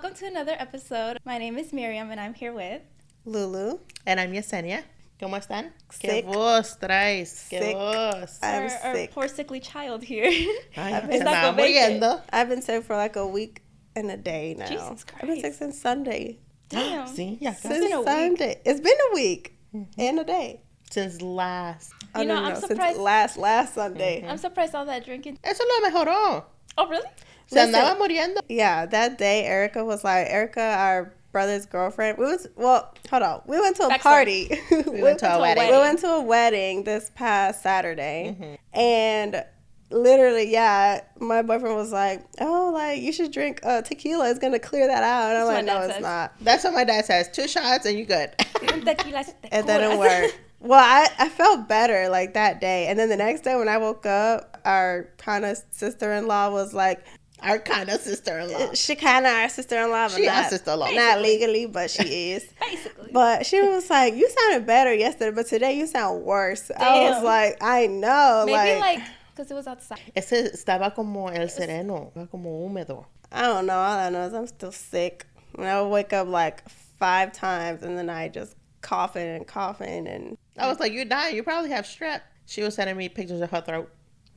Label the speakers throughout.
Speaker 1: welcome to another episode. My name is Miriam and I'm here with
Speaker 2: Lulu.
Speaker 3: And I'm Yesenia. ¿Cómo están?
Speaker 2: Sick.
Speaker 3: ¿Qué voz traes? ¿Qué
Speaker 2: Sick.
Speaker 3: voz?
Speaker 2: I'm
Speaker 1: our
Speaker 2: sick.
Speaker 1: poor sickly child here.
Speaker 3: Ay,
Speaker 2: I've
Speaker 3: se
Speaker 2: been
Speaker 3: andaba
Speaker 1: vacant.
Speaker 3: muriendo.
Speaker 2: I've been sick for like a week and a day now.
Speaker 1: Jesus
Speaker 2: I've been sick
Speaker 1: Christ.
Speaker 2: since Sunday.
Speaker 1: Damn.
Speaker 3: Sí, ya
Speaker 2: Since
Speaker 1: been a week.
Speaker 2: Sunday. It's been a week and a day.
Speaker 3: Since last.
Speaker 1: You know, I'm surprised-
Speaker 2: Since last Sunday.
Speaker 1: I'm surprised all that drinking.
Speaker 3: Eso lo mejoró.
Speaker 1: Oh, really?
Speaker 3: Se
Speaker 2: Listen.
Speaker 3: andaba muriendo.
Speaker 2: Yeah, that day Erica, our brother's girlfriend. We went to a
Speaker 1: Backstory.
Speaker 2: party.
Speaker 3: We went to a wedding.
Speaker 2: We went to a wedding this past Saturday, and literally, yeah, my boyfriend was like, "Oh, like you should drink tequila. It's gonna clear that out." And I'm
Speaker 1: That's
Speaker 2: like,
Speaker 1: what
Speaker 2: "No,
Speaker 1: Dad
Speaker 2: it's
Speaker 1: says.
Speaker 2: not."
Speaker 3: That's what my dad says. 2 shots and you good.
Speaker 1: Tequila,
Speaker 2: It didn't work. Well, I felt better like that day, and then the next day when I woke up, our kind of sister-in-law was like,
Speaker 3: Our kind of sister-in-law.
Speaker 2: she kind of our sister-in-law, but
Speaker 3: She our
Speaker 2: not,
Speaker 3: sister-in-law.
Speaker 2: not legally, but she is.
Speaker 1: Basically.
Speaker 2: But she was like, "You sounded better yesterday, but today you sound worse." I was
Speaker 1: Damn.
Speaker 2: like, "I know."
Speaker 1: Maybe like, because it was outside.
Speaker 3: Ese estaba como el sereno. Estaba como húmedo.
Speaker 2: I don't know. All I know is I'm still sick. And I would wake up like 5 times, and then I just coughing and.
Speaker 3: I was like, you're dying. You probably have strep. She was sending me pictures of her throat.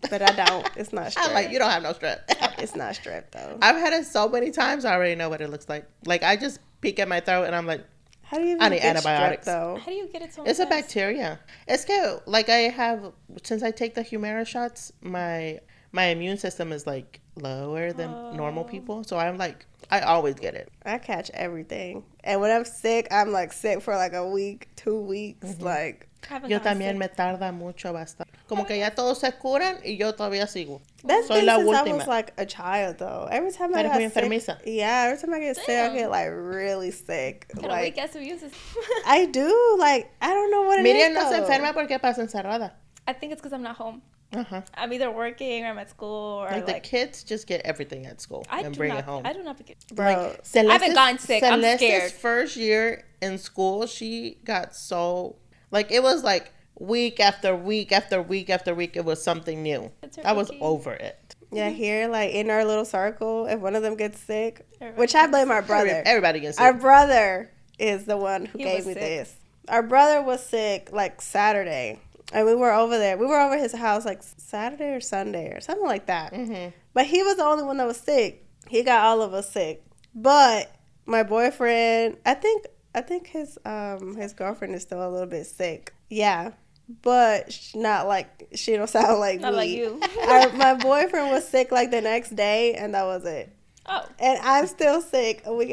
Speaker 2: But I don't. It's not strep.
Speaker 3: I'm like, you don't have no strep.
Speaker 2: It's not strep though.
Speaker 3: I've had it so many times. I already know what it looks like. Like, I just peek at my throat and I'm like,
Speaker 2: How do you
Speaker 3: I
Speaker 2: even
Speaker 3: need
Speaker 2: get
Speaker 3: antibiotics.
Speaker 2: strep though?
Speaker 1: How do you get it so
Speaker 3: it's a
Speaker 1: fast?
Speaker 3: bacteria. Es que, like, I have, since I take the Humira shots, my immune system is, like, lower than normal people. So I'm like, I always get it.
Speaker 2: I catch everything, and when I'm sick, I'm like sick for like a week, 2 weeks, like.
Speaker 1: I haven't
Speaker 3: Yo
Speaker 1: gotten
Speaker 3: también
Speaker 1: sick.
Speaker 3: me tarda mucho bastante. Como que ya todos se curan y yo todavía sigo.
Speaker 2: That's
Speaker 3: Soy
Speaker 2: been
Speaker 3: la
Speaker 2: since I
Speaker 3: última.
Speaker 2: was like a child though. Every time I
Speaker 3: Eres
Speaker 2: got
Speaker 3: muy
Speaker 2: sick,
Speaker 3: enfermiza.
Speaker 2: yeah, every time I get sick, I
Speaker 1: Damn.
Speaker 2: get like really sick.
Speaker 1: Got a
Speaker 2: Like
Speaker 1: weak ass immune system.
Speaker 2: I do, like I don't know what it is.
Speaker 3: Miriam no se
Speaker 2: though.
Speaker 3: enferma porque pasa encerrada.
Speaker 1: I think it's because I'm not home.
Speaker 3: Uh-huh.
Speaker 1: I'm either working or I'm at school or
Speaker 3: Like, the kids just get everything at school
Speaker 1: I
Speaker 3: and
Speaker 1: do
Speaker 3: bring
Speaker 1: not.
Speaker 3: it home.
Speaker 1: I do not get.
Speaker 2: Bro.
Speaker 3: Celeste's,
Speaker 1: I haven't gotten sick. I'm
Speaker 3: Celeste's
Speaker 1: scared.
Speaker 3: first year in school, she got so, like, it was like week after week after week after week, it was something new.
Speaker 1: It's her
Speaker 3: I was
Speaker 1: routine.
Speaker 3: over it.
Speaker 2: Yeah, here, like in our little circle, if one of them gets sick,
Speaker 1: Everybody
Speaker 2: which I blame our brother.
Speaker 3: Everybody gets
Speaker 2: Our
Speaker 3: sick.
Speaker 2: brother is the one who
Speaker 1: He
Speaker 2: gave
Speaker 1: was
Speaker 2: me
Speaker 1: sick.
Speaker 2: this. Our brother was sick like Saturday, and we were over there. We were over his house like Saturday or Sunday or something like that.
Speaker 3: Mm-hmm.
Speaker 2: But he was the only one that was sick. He got all of us sick. But my boyfriend, I think his girlfriend is still a little bit sick. Yeah. But not like, she don't sound like
Speaker 1: Not
Speaker 2: me.
Speaker 1: like you.
Speaker 2: My boyfriend was sick like the next day, and that was it.
Speaker 1: Oh.
Speaker 2: And I'm still sick a week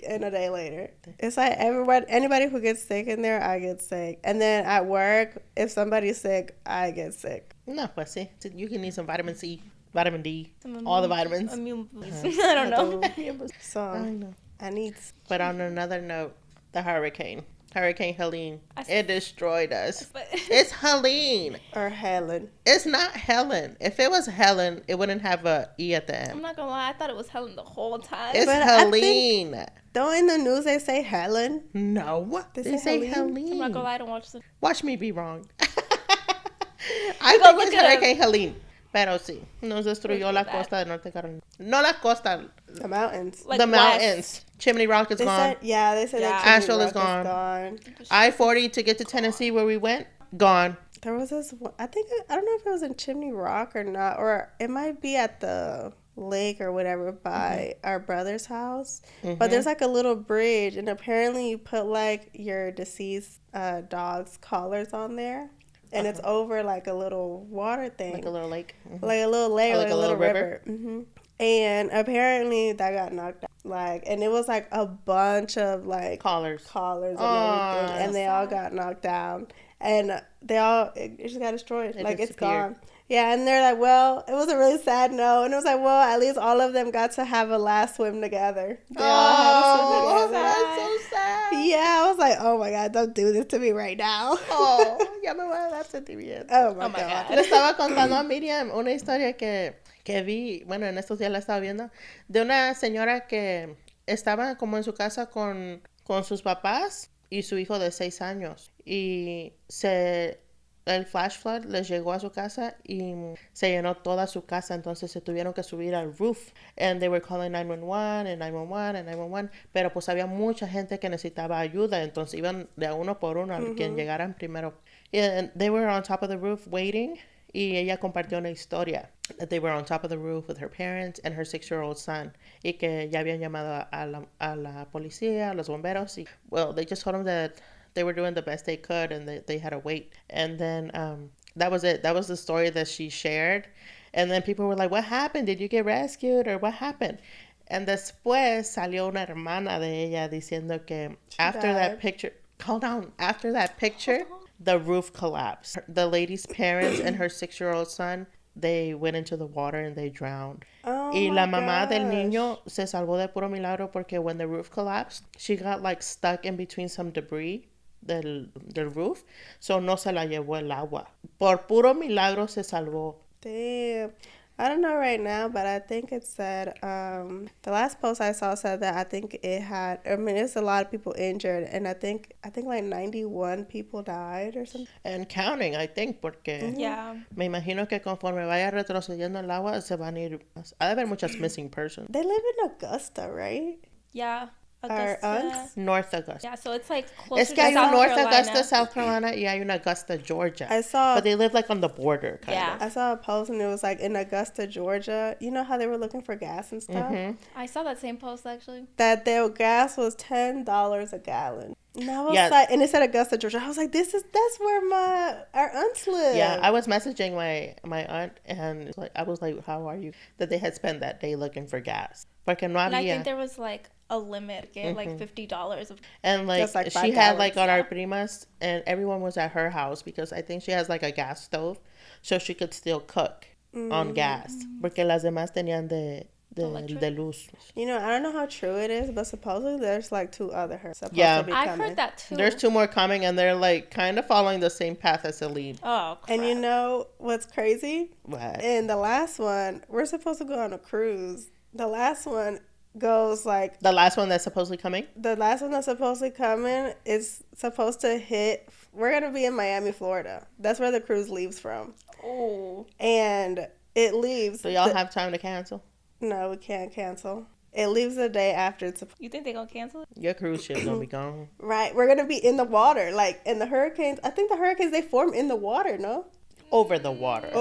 Speaker 2: and a day later. It's like anybody who gets sick in there, I get sick. And then at work, if somebody's sick, I get sick.
Speaker 3: No, pues sí. You can need some vitamin C, vitamin D,
Speaker 1: Some
Speaker 3: all the
Speaker 1: immune-
Speaker 3: vitamins.
Speaker 1: Immune boost. I don't know.
Speaker 3: I
Speaker 2: So
Speaker 3: know.
Speaker 2: I need.
Speaker 3: But on another note, the Hurricane Helene, it destroyed us.
Speaker 1: But
Speaker 3: It's Helene.
Speaker 2: Or Helen.
Speaker 3: It's not Helen. If it was Helen, it wouldn't have a E at the
Speaker 1: I'm
Speaker 3: end.
Speaker 1: not gonna lie. I thought it was Helen the whole time.
Speaker 3: It's
Speaker 2: But I
Speaker 3: Helene.
Speaker 2: Don't in the news they say Helen?
Speaker 3: No.
Speaker 2: They
Speaker 3: They
Speaker 2: say
Speaker 3: say
Speaker 1: I'm not gonna
Speaker 3: Helene.
Speaker 1: lie. I don't watch the.
Speaker 3: Watch me be wrong. I
Speaker 1: Go
Speaker 3: think
Speaker 1: look
Speaker 3: it's
Speaker 1: it up.
Speaker 3: Hurricane Helene. Pero sí, nos destruyó
Speaker 1: Look
Speaker 3: la
Speaker 1: at that.
Speaker 3: costa de Norte Carolina. No la costa,
Speaker 2: The mountains.
Speaker 1: Like
Speaker 3: the
Speaker 1: west.
Speaker 3: mountains. Chimney Rock is
Speaker 2: They
Speaker 3: gone.
Speaker 2: said, yeah, they said
Speaker 1: Yeah.
Speaker 2: that Chimney
Speaker 3: Asheville is
Speaker 2: Rock
Speaker 3: gone. I-40 to get to Tennessee where we went, gone.
Speaker 2: There was this, I don't know if it was in Chimney Rock or not, or it might be at the lake or whatever by our brother's house. But there's like a little bridge, and apparently you put like your deceased dog's collars on there, and it's over like a little water thing.
Speaker 3: Like a little lake. Mhm.
Speaker 2: Like a little lake,
Speaker 3: Or
Speaker 2: like a little river. And apparently that got knocked out. Like, and it was like a bunch of like
Speaker 3: Collars.
Speaker 2: and
Speaker 3: Aw,
Speaker 2: everything, and they all got knocked down, and it just got destroyed.
Speaker 3: It
Speaker 2: Like, it's
Speaker 3: disappeared.
Speaker 2: gone. Yeah, and they're like, well, it was a really sad note, and it was like, well, at least all of them got to have a last swim together. They all had a swim
Speaker 3: Oh,
Speaker 2: together.
Speaker 3: that's so sad.
Speaker 2: Yeah, I was like, oh my God, don't do this to me right now.
Speaker 3: Oh, ya me voy a dar sentimiento.
Speaker 2: Oh my
Speaker 1: Oh my
Speaker 2: God.
Speaker 1: God.
Speaker 3: Le estaba contando a Miriam una historia que vi, bueno, en estos días la estaba viendo, de una señora que estaba como en su casa con sus papás y su hijo de 6 años. Y el flash flood les llegó a su casa y se llenó toda su casa, entonces se tuvieron que subir al roof. And they were calling 911 and 911 and 911, pero pues había mucha gente que necesitaba ayuda, entonces iban de a uno por uno a quien llegaran primero. And they were on top of the roof waiting, y ella compartió una historia. That they were on top of the roof with her parents and her 6-year-old son, y que ya habían llamado a la policía, a los bomberos, y well, they just told them that they were doing the best they could and they had to wait. And then that was it. That was the story that she shared. And then people were like, what happened? Did you get rescued or what happened? And después salió una hermana de ella diciendo que after that picture, the roof collapsed. The lady's parents and her 6-year-old son, they went into the water and they drowned. Y la mamá del niño se salvó de puro milagro porque when the roof collapsed, she got like stuck in between some debris del roof, so no se la llevó el agua. Por puro milagro se salvó.
Speaker 2: Damn. I don't know right now, but I think it said, the last post I saw said that I think it's a lot of people injured, and I think like 91 people died or something.
Speaker 3: And counting, I think, porque me imagino que conforme vaya retrocediendo el agua, se van a ir, ha de haber muchas missing persons.
Speaker 2: They live in Augusta, right?
Speaker 1: Yeah.
Speaker 2: Our aunts?
Speaker 3: North Augusta.
Speaker 1: Yeah, so it's like closer to
Speaker 3: Es que hay un North
Speaker 1: Carolina.
Speaker 3: Augusta, South Carolina, y hay un Augusta, Georgia.
Speaker 2: But
Speaker 3: they live like on the border, kind of.
Speaker 2: I saw a post and it was like in Augusta, Georgia. You know how they were looking for gas and stuff?
Speaker 3: Mm-hmm.
Speaker 1: I saw that same post actually.
Speaker 2: That their gas was $10 a gallon. And I was like, and it said Augusta, Georgia. I was like, that's where our aunts live.
Speaker 3: Yeah, I was messaging my aunt, and I was like, how are you? That they had spent that day looking for gas. Porque no había.
Speaker 1: And I think there was like a limit, like $50 of.
Speaker 3: And like she had like on our primas, and everyone was at her house because I think she has like a gas stove, so she could still cook on gas. Porque las demás tenían de luz.
Speaker 2: You know, I don't know how true it is, but supposedly there's like 2 other supposed to be coming.
Speaker 1: I've heard that too.
Speaker 3: There's 2 more coming, and they're like kind of following the same path as Celine.
Speaker 1: Oh, crap.
Speaker 2: And you know what's crazy?
Speaker 3: What?
Speaker 2: In the last one, we're supposed to go on a cruise. The last one goes like...
Speaker 3: The last one that's supposedly coming?
Speaker 2: The last one that's supposedly coming is supposed to hit... We're going to be in Miami, Florida. That's where the cruise leaves from.
Speaker 1: Oh.
Speaker 2: And it leaves...
Speaker 3: So y'all have time to cancel?
Speaker 2: No, we can't cancel. It leaves the day after.
Speaker 1: You think they're going to cancel it?
Speaker 3: Your cruise ship's going to be gone.
Speaker 2: Right. We're going to be in the water. Like, in the hurricanes... I think the hurricanes, they form in the water, no?
Speaker 3: Over the water.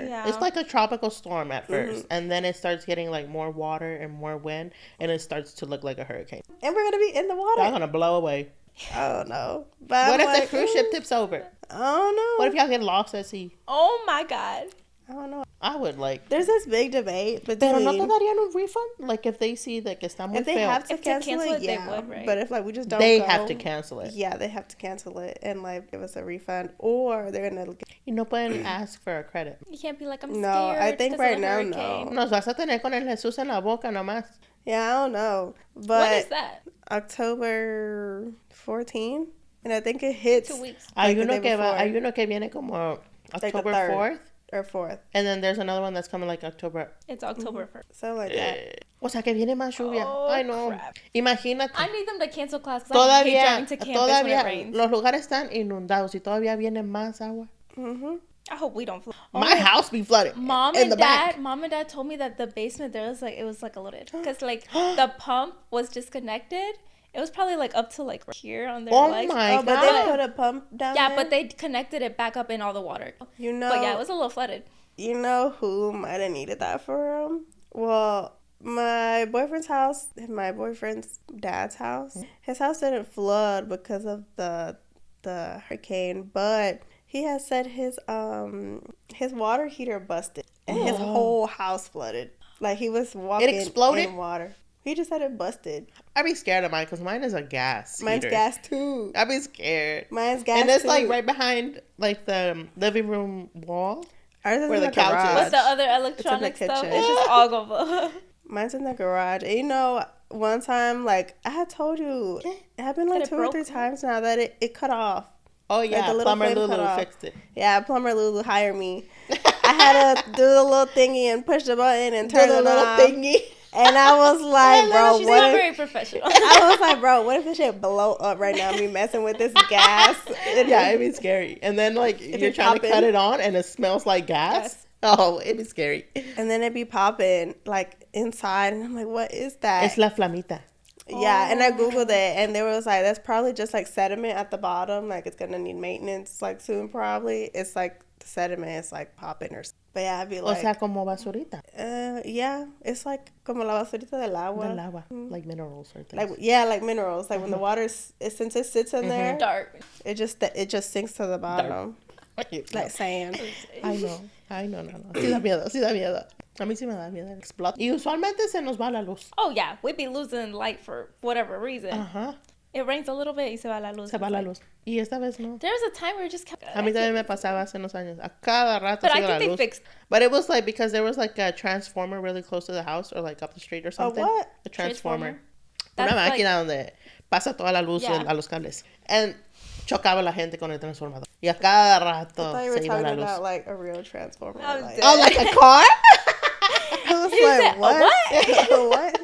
Speaker 1: Yeah.
Speaker 3: It's like a tropical storm at first, and then it starts getting like more water and more wind, and it starts to look like a hurricane.
Speaker 2: And we're gonna be in the water.
Speaker 3: Y'all gonna blow away.
Speaker 2: Oh no! But
Speaker 3: what if the cruise ship tips over?
Speaker 2: I don't know.
Speaker 3: What if y'all get lost at sea?
Speaker 1: Oh my God.
Speaker 2: I don't know.
Speaker 3: I would like.
Speaker 2: There's this big debate between.
Speaker 3: Pero no te darían un refund? Like if they see that está muy feo.
Speaker 2: If they have to cancel it,
Speaker 1: yeah. They would, right?
Speaker 2: But if like we just don't
Speaker 3: they
Speaker 2: go,
Speaker 3: have to cancel it.
Speaker 2: Yeah, they have to cancel it and like give us a refund, or they're gonna.
Speaker 3: Y no pueden ask for a credit.
Speaker 1: You can't be like, I'm scared.
Speaker 2: No, I think right now,
Speaker 1: no.
Speaker 3: Nos vas a tener con el Jesús en la boca nomás.
Speaker 2: Yeah, I don't know. But
Speaker 1: when is that?
Speaker 2: October 14, and I think it hits.
Speaker 1: 2 weeks.
Speaker 3: Hay uno que viene como October 4th.
Speaker 2: Or 4th.
Speaker 3: And then there's another one that's coming like October.
Speaker 1: It's October 1st.
Speaker 2: Something like that.
Speaker 3: O sea que viene más lluvia.
Speaker 1: Oh,
Speaker 3: Ay, no.
Speaker 1: crap.
Speaker 3: Imagínate.
Speaker 1: I need them to cancel class because I hate driving to campus when it rains.
Speaker 3: Los lugares están inundados y todavía viene más agua.
Speaker 1: I hope we don't flood.
Speaker 3: My house be flooded.
Speaker 1: Mom and Dad told me that the basement there was like, it was like a little, because like the pump was disconnected. It was probably like up to like here on their legs.
Speaker 3: My God.
Speaker 2: But they put a pump down there?
Speaker 1: Yeah, but they connected it back up in all the water.
Speaker 2: You know.
Speaker 1: But yeah, it was a little flooded.
Speaker 2: You know who might have needed that for him? Well, my boyfriend's house, my boyfriend's dad's house, his house didn't flood because of the hurricane, but he has said his water heater busted and his whole house flooded. Like he was walking in water. He just said it busted.
Speaker 3: I'd be scared of mine because mine is a gas
Speaker 2: Mine's
Speaker 3: heater.
Speaker 2: gas too.
Speaker 3: I'd be scared.
Speaker 2: Mine's gas too.
Speaker 3: And it's like right behind like the living room wall.
Speaker 2: Ours is
Speaker 3: where
Speaker 2: in
Speaker 3: the couch is.
Speaker 1: What's the other electronic stuff? It's just all go.
Speaker 2: Mine's in the garage. And you know, one time, like, I had told you, it happened like 2 or 3 times now that it cut off.
Speaker 3: Oh, yeah.
Speaker 2: Like,
Speaker 3: Plumber Lulu fixed it.
Speaker 2: Yeah, Plumber Lulu hired me. I had to do the little thingy and push the button and turn it off. And I was like, bro,
Speaker 1: She's
Speaker 2: what
Speaker 1: not
Speaker 2: if,
Speaker 1: very professional.
Speaker 2: I was like, bro, what if this shit blow up right now? Me messing with this gas.
Speaker 3: Yeah, it'd be scary. And then like you're trying to cut it on and it smells like gas.
Speaker 1: Yes.
Speaker 3: Oh, it'd be scary.
Speaker 2: And then it'd be popping like inside, and I'm like, what is that?
Speaker 3: Es la flamita.
Speaker 2: Yeah, and I googled it, and they was like, that's probably just like sediment at the bottom. Like it's gonna need maintenance like soon, probably. It's like the sediment is like popping or. But yeah, I'd be like,
Speaker 3: O sea, como basurita.
Speaker 2: yeah, it's like como la basurita del agua.
Speaker 3: Del agua, like minerals or things.
Speaker 2: Like yeah, like minerals. Like when the water since it sits in there,
Speaker 1: Dark.
Speaker 2: it just sinks to the bottom, like sand.
Speaker 3: Ay, no. Ay, no. Sí da miedo. A mí sí me da miedo. Explota. Y usualmente se nos va la luz.
Speaker 1: Oh yeah, we'd be losing light for whatever reason.
Speaker 3: Ajá.
Speaker 1: It rains a little bit y se va la luz.
Speaker 3: Se va la luz. Y esta vez no.
Speaker 1: There was a time where it just kept.
Speaker 3: A mí también me pasaba hace unos años. A cada rato
Speaker 1: But
Speaker 3: se
Speaker 1: I
Speaker 3: iba la
Speaker 1: think they
Speaker 3: luz.
Speaker 1: fixed.
Speaker 3: But it was like because there was like a transformer really close to the house or like up the street or something.
Speaker 2: what?
Speaker 3: A transformer.
Speaker 1: That's
Speaker 3: Una máquina
Speaker 1: like,
Speaker 3: donde pasa toda la luz
Speaker 1: Yeah.
Speaker 3: a los cables. And chocaba la gente con el transformador. Y a cada rato
Speaker 2: I thought you were
Speaker 3: se iba la
Speaker 2: talking
Speaker 3: luz.
Speaker 2: about like a real transformer.
Speaker 1: I was
Speaker 2: Like,
Speaker 1: dead.
Speaker 3: Oh, like a car?
Speaker 2: I was
Speaker 1: He
Speaker 2: like,
Speaker 1: said,
Speaker 2: what? What?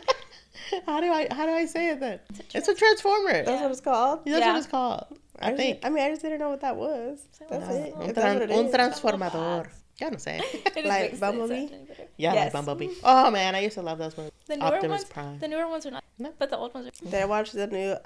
Speaker 3: How do I say it then? It's a transformer.
Speaker 2: That's what it's called.
Speaker 3: That's
Speaker 1: Yeah.
Speaker 3: what it's called. I think.
Speaker 2: I mean, I just didn't know what that was. That's it.
Speaker 3: Un,
Speaker 2: If that's what it is.
Speaker 3: transformador. Ya no sé.
Speaker 1: It just
Speaker 2: Like
Speaker 1: makes
Speaker 2: Bumblebee?
Speaker 1: sense any better.
Speaker 3: Yeah,
Speaker 2: Yes.
Speaker 3: like Bumblebee. Oh man, I used to love those movies.
Speaker 1: The newer
Speaker 3: Optimus
Speaker 1: ones,
Speaker 3: Prime.
Speaker 1: the newer ones are not,
Speaker 3: No.
Speaker 1: but the old ones are.
Speaker 2: Did I watch the new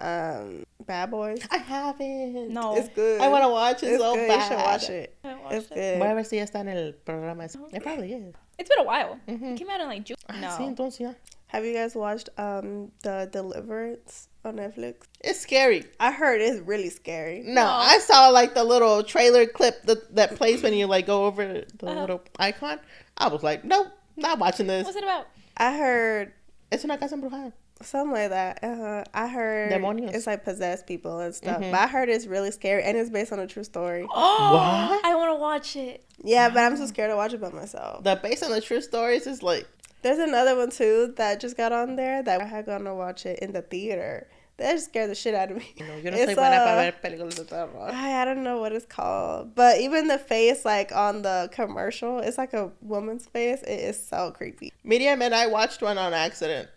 Speaker 2: Bad Boys?
Speaker 3: I haven't.
Speaker 1: No,
Speaker 2: It's good.
Speaker 3: I want to watch it
Speaker 2: It's
Speaker 3: so
Speaker 2: good.
Speaker 3: bad.
Speaker 2: You should watch it.
Speaker 1: I haven't watched
Speaker 2: It's
Speaker 1: it.
Speaker 2: good.
Speaker 3: Voy a ver si ya está en el programa. It probably is.
Speaker 1: It's been a while.
Speaker 3: Mhm.
Speaker 1: It came out in like June. No.
Speaker 3: Sí, entonces ya.
Speaker 2: Have you guys watched The Deliverance on Netflix?
Speaker 3: It's scary.
Speaker 2: I heard it's really scary.
Speaker 3: No,
Speaker 1: No.
Speaker 3: I saw like the little trailer clip that plays when you like go over the little icon. I was like, nope, not watching this.
Speaker 1: What's it about?
Speaker 2: I heard
Speaker 3: Es una casa embrujada.
Speaker 2: something like that. I heard
Speaker 3: Demonios.
Speaker 2: it's like possessed people and stuff. But I heard it's really scary, and it's based on a true story.
Speaker 1: Oh,
Speaker 3: What?
Speaker 1: I want to watch it.
Speaker 2: Yeah, but I'm so scared to watch it by myself.
Speaker 3: The based on the true stories is like,
Speaker 2: There's another one too that just got on there that I had gone to watch it in the theater. That just scared the shit out of me.
Speaker 3: no, yo no soy buena para ver películas de terror.
Speaker 2: I don't know what it's called, but even the face like on the commercial, it's like a woman's face. It is so creepy.
Speaker 3: Miriam and I watched one on accident.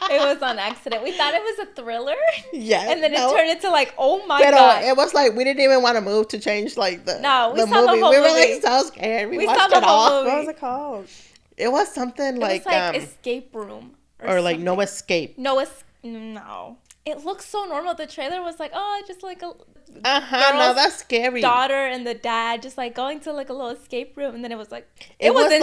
Speaker 1: It was on accident. We thought it was a thriller.
Speaker 3: Yes.
Speaker 1: And then
Speaker 3: no.
Speaker 1: it turned into like, oh my
Speaker 3: Pero
Speaker 1: God.
Speaker 3: it was like we didn't even want to move to change like the
Speaker 1: No, we
Speaker 3: the
Speaker 1: saw the
Speaker 3: movie.
Speaker 1: whole
Speaker 3: We were
Speaker 1: movie.
Speaker 3: like so scared. We
Speaker 1: We saw
Speaker 3: watched
Speaker 1: the
Speaker 3: it
Speaker 1: whole
Speaker 3: all.
Speaker 1: movie.
Speaker 2: What was it called?
Speaker 3: It was something
Speaker 1: It
Speaker 3: like
Speaker 1: was like escape room.
Speaker 3: or like
Speaker 1: something.
Speaker 3: no escape.
Speaker 1: No. It looked so normal. The trailer was like, oh, just like a
Speaker 3: Uh-huh. No,
Speaker 1: girl's
Speaker 3: that's scary.
Speaker 1: daughter and the dad just like going to like a little escape room, and then it was like
Speaker 3: It was
Speaker 1: insane.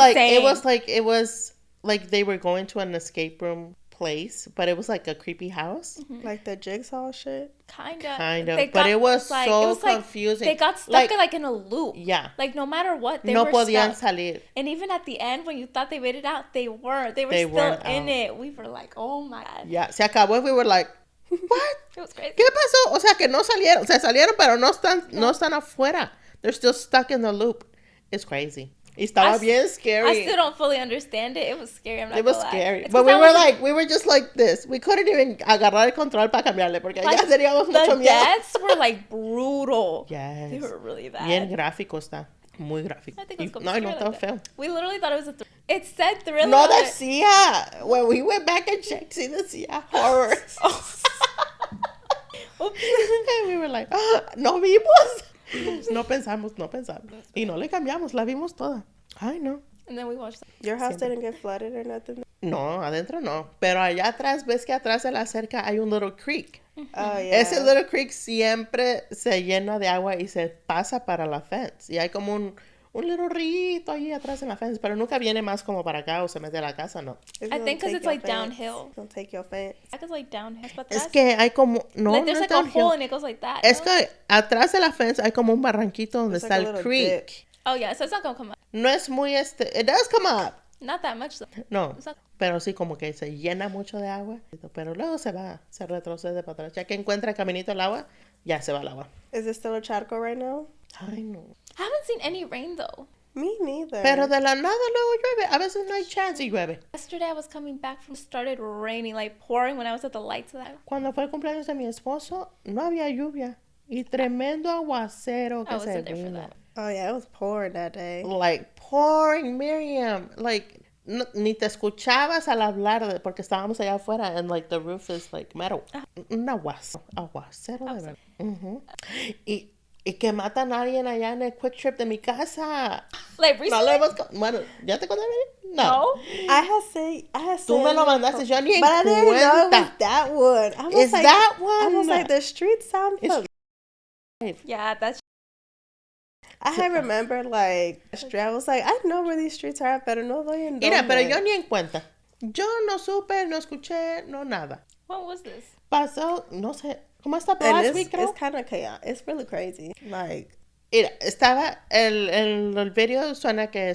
Speaker 3: like it was like they were going to an escape room place, but it was like a creepy house.
Speaker 2: Like the jigsaw shit?
Speaker 1: kind of,
Speaker 3: But it was so confusing.
Speaker 1: They got stuck
Speaker 3: Like-
Speaker 1: like in a loop.
Speaker 3: Yeah.
Speaker 1: Like no matter what, they
Speaker 3: No
Speaker 1: were
Speaker 3: podían
Speaker 1: stuck.
Speaker 3: salir.
Speaker 1: And even at the end, when you thought they made it out, they weren't. They were
Speaker 3: They
Speaker 1: still
Speaker 3: weren't
Speaker 1: in
Speaker 3: out.
Speaker 1: it. We were like, oh my God.
Speaker 3: Yeah, se acabó y we were like, what?
Speaker 1: It was crazy.
Speaker 3: ¿Qué pasó? O sea, que no salieron. Se salieron, pero no están afuera. They're still stuck in the loop. It's crazy. Y estaba bien scary.
Speaker 1: I still don't fully understand it. It was scary. I'm not
Speaker 3: It was
Speaker 1: gonna lie.
Speaker 3: scary.
Speaker 1: It's
Speaker 3: But
Speaker 1: 'cause
Speaker 3: we
Speaker 1: I
Speaker 3: were
Speaker 1: wasn't-
Speaker 3: we were just like this. We couldn't even agarrar el control para cambiarle porque
Speaker 1: like,
Speaker 3: ya teníamos mucho
Speaker 1: the
Speaker 3: miedo.
Speaker 1: deaths were like brutal.
Speaker 3: Yes.
Speaker 1: They were really bad.
Speaker 3: Bien gráfico está. Muy gráfico.
Speaker 1: I think it was
Speaker 3: No, no
Speaker 1: like
Speaker 3: estaba
Speaker 1: that.
Speaker 3: feo.
Speaker 1: We literally thought it was a it said thriller.
Speaker 3: No
Speaker 1: on it.
Speaker 3: decía. When we went back and checked, sí decía horror.
Speaker 1: Oops.
Speaker 3: And we were like, no vimos. No pensamos. Y no le cambiamos, la vimos toda. Ay, no.
Speaker 1: And then we watched that.
Speaker 2: Your house didn't get flooded or nothing?
Speaker 3: No, adentro no. Pero allá atrás, ves que atrás de la cerca hay un little creek.
Speaker 2: Oh, yeah.
Speaker 3: Ese little creek siempre se llena de agua y se pasa para la fence. Y hay como un little rito allí atrás en la fence, pero nunca viene más como para acá o se mete a la casa, no.
Speaker 2: It's
Speaker 1: I
Speaker 2: gonna
Speaker 1: think 'cause
Speaker 2: take
Speaker 1: it's,
Speaker 2: your
Speaker 1: like,
Speaker 2: fence.
Speaker 1: downhill.
Speaker 2: It's gonna take your fence.
Speaker 1: I was like downhill. But
Speaker 3: Es
Speaker 1: that's
Speaker 3: que hay como... No,
Speaker 1: like there's
Speaker 3: no
Speaker 1: like
Speaker 3: es
Speaker 1: a
Speaker 3: downhill.
Speaker 1: hole and it goes like that.
Speaker 3: Es
Speaker 1: no?
Speaker 3: que atrás de la fence hay como un barranquito donde
Speaker 2: It's
Speaker 3: está
Speaker 2: like a
Speaker 3: el
Speaker 2: little
Speaker 3: creek.
Speaker 2: dip.
Speaker 1: Oh yeah, so it's not gonna come up.
Speaker 3: No es muy It does come up.
Speaker 1: Not that much though.
Speaker 3: No,
Speaker 1: It's not-
Speaker 3: pero sí como que se llena mucho de agua, pero luego se retrocede para atrás. Ya que encuentra el caminito el agua, ya se va el agua.
Speaker 2: Is it still a charco right now?
Speaker 3: Ay, no.
Speaker 1: I haven't seen any rain though.
Speaker 2: Me neither.
Speaker 3: Pero de la nada luego llueve. A veces no hay chance y llueve.
Speaker 1: Yesterday I was coming back from started raining, like pouring when I was at the lights.
Speaker 3: Cuando fue el cumpleaños de mi esposo, no había lluvia. Y tremendo aguacero que
Speaker 1: I
Speaker 3: se
Speaker 1: wasn't there for
Speaker 3: vino.
Speaker 1: that.
Speaker 2: Oh, yeah, it was pouring that day.
Speaker 3: Like pouring, Miriam. Like no, ni te escuchabas al hablar porque estábamos allá afuera and like the roof is like metal. Un aguacero de verdad. Y que matan a alguien allá en el Quick Trip de mi casa.
Speaker 1: Like recently?
Speaker 3: Bueno, ¿ya te conté?
Speaker 1: No.
Speaker 2: I had said
Speaker 3: Tú me lo mandaste, yo ni en
Speaker 2: but I didn't know it was
Speaker 3: cuenta.
Speaker 2: that one. I was
Speaker 3: Is
Speaker 2: like,
Speaker 3: that one?
Speaker 2: I was like, the street sound.
Speaker 1: Yeah, that's.
Speaker 2: I had remembered like, I was like, I know where these streets are, pero no doy en
Speaker 3: Mira,
Speaker 2: dónde.
Speaker 3: pero yo ni en cuenta. Yo no supe, no escuché, no nada.
Speaker 1: What was this?
Speaker 3: Pasó, no sé, ¿cómo está
Speaker 2: And
Speaker 3: last week, creo?
Speaker 2: it's kind of chaos. It's really crazy. Like,
Speaker 3: Mira, estaba, el video suena que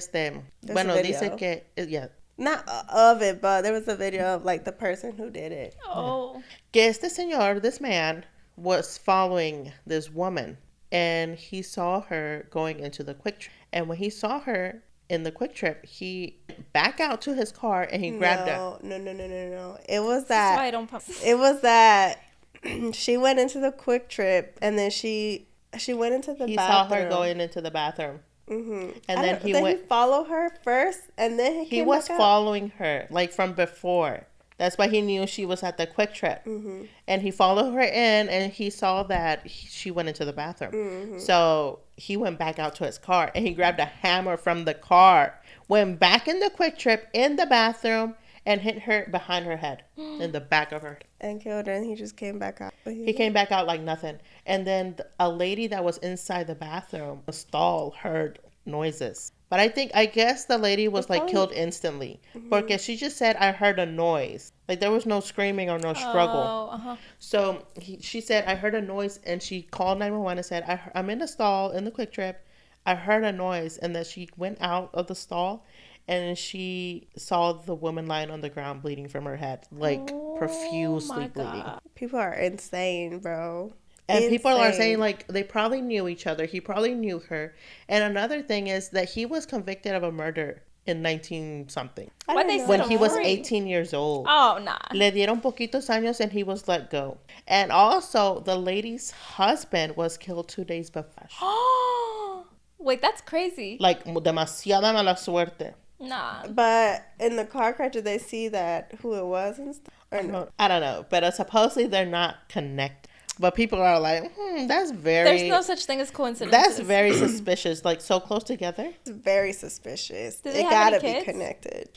Speaker 3: bueno,
Speaker 2: a video.
Speaker 3: dice que, yeah,
Speaker 2: not of it, but there was a video of like the person who did it.
Speaker 1: Oh.
Speaker 3: que señor, this man, was following this woman, and he saw her going into the Quick Trip. And when he saw her in the Quick Trip, he back out to his car and he grabbed her.
Speaker 2: No. It was
Speaker 1: That's why
Speaker 2: that.
Speaker 1: I don't pump.
Speaker 2: It was that she went into the Quick Trip, and then she went into the
Speaker 3: He
Speaker 2: bathroom.
Speaker 3: saw her going into the bathroom.
Speaker 2: Mm-hmm.
Speaker 3: And then he
Speaker 2: Did
Speaker 3: went.
Speaker 2: he follow her first, and then
Speaker 3: He was following her, like from before. That's why he knew she was at the Quick Trip.
Speaker 2: Mm-hmm.
Speaker 3: And he followed her in, and he saw that she went into the bathroom.
Speaker 2: Mm-hmm.
Speaker 3: So he went back out to his car, and he grabbed a hammer from the car, went back in the Quick Trip in the bathroom, and hit her behind her head, in the back of her head.
Speaker 2: And killed her, and he just came back out.
Speaker 3: He came back out like nothing. And then a lady that was inside the bathroom, the stall, heard noises. But I guess the lady was like killed instantly. Porque she just said, I heard a noise. Like there was no screaming or no struggle.
Speaker 1: Oh, uh-huh.
Speaker 3: So she said, I heard a noise, and she called 911 and said, I'm in the stall in the Quick Trip. I heard a noise. And then she went out of the stall, and she saw the woman lying on the ground bleeding from her head, like profusely bleeding.
Speaker 2: People are insane, bro.
Speaker 3: And people are saying, like, they probably knew each other. He probably knew her. And another thing is that he was convicted of a murder in 19-something. When he was 18 years old.
Speaker 1: Oh, nah.
Speaker 3: Le dieron poquitos años and he was let go. And also, the lady's husband was killed 2 days before.
Speaker 1: Wait, that's crazy.
Speaker 3: Like, demasiada mala suerte.
Speaker 1: Nah.
Speaker 2: But in the car crash, did they see that who it was and stuff? Or no?
Speaker 3: I don't know. But supposedly they're not connected. But people are like, that's very...
Speaker 1: There's no such thing as coincidences.
Speaker 3: That's very suspicious. Like, so close together.
Speaker 2: It's very suspicious.
Speaker 1: Do they
Speaker 2: It
Speaker 1: have
Speaker 2: gotta
Speaker 1: any
Speaker 2: be
Speaker 1: kids?
Speaker 2: connected.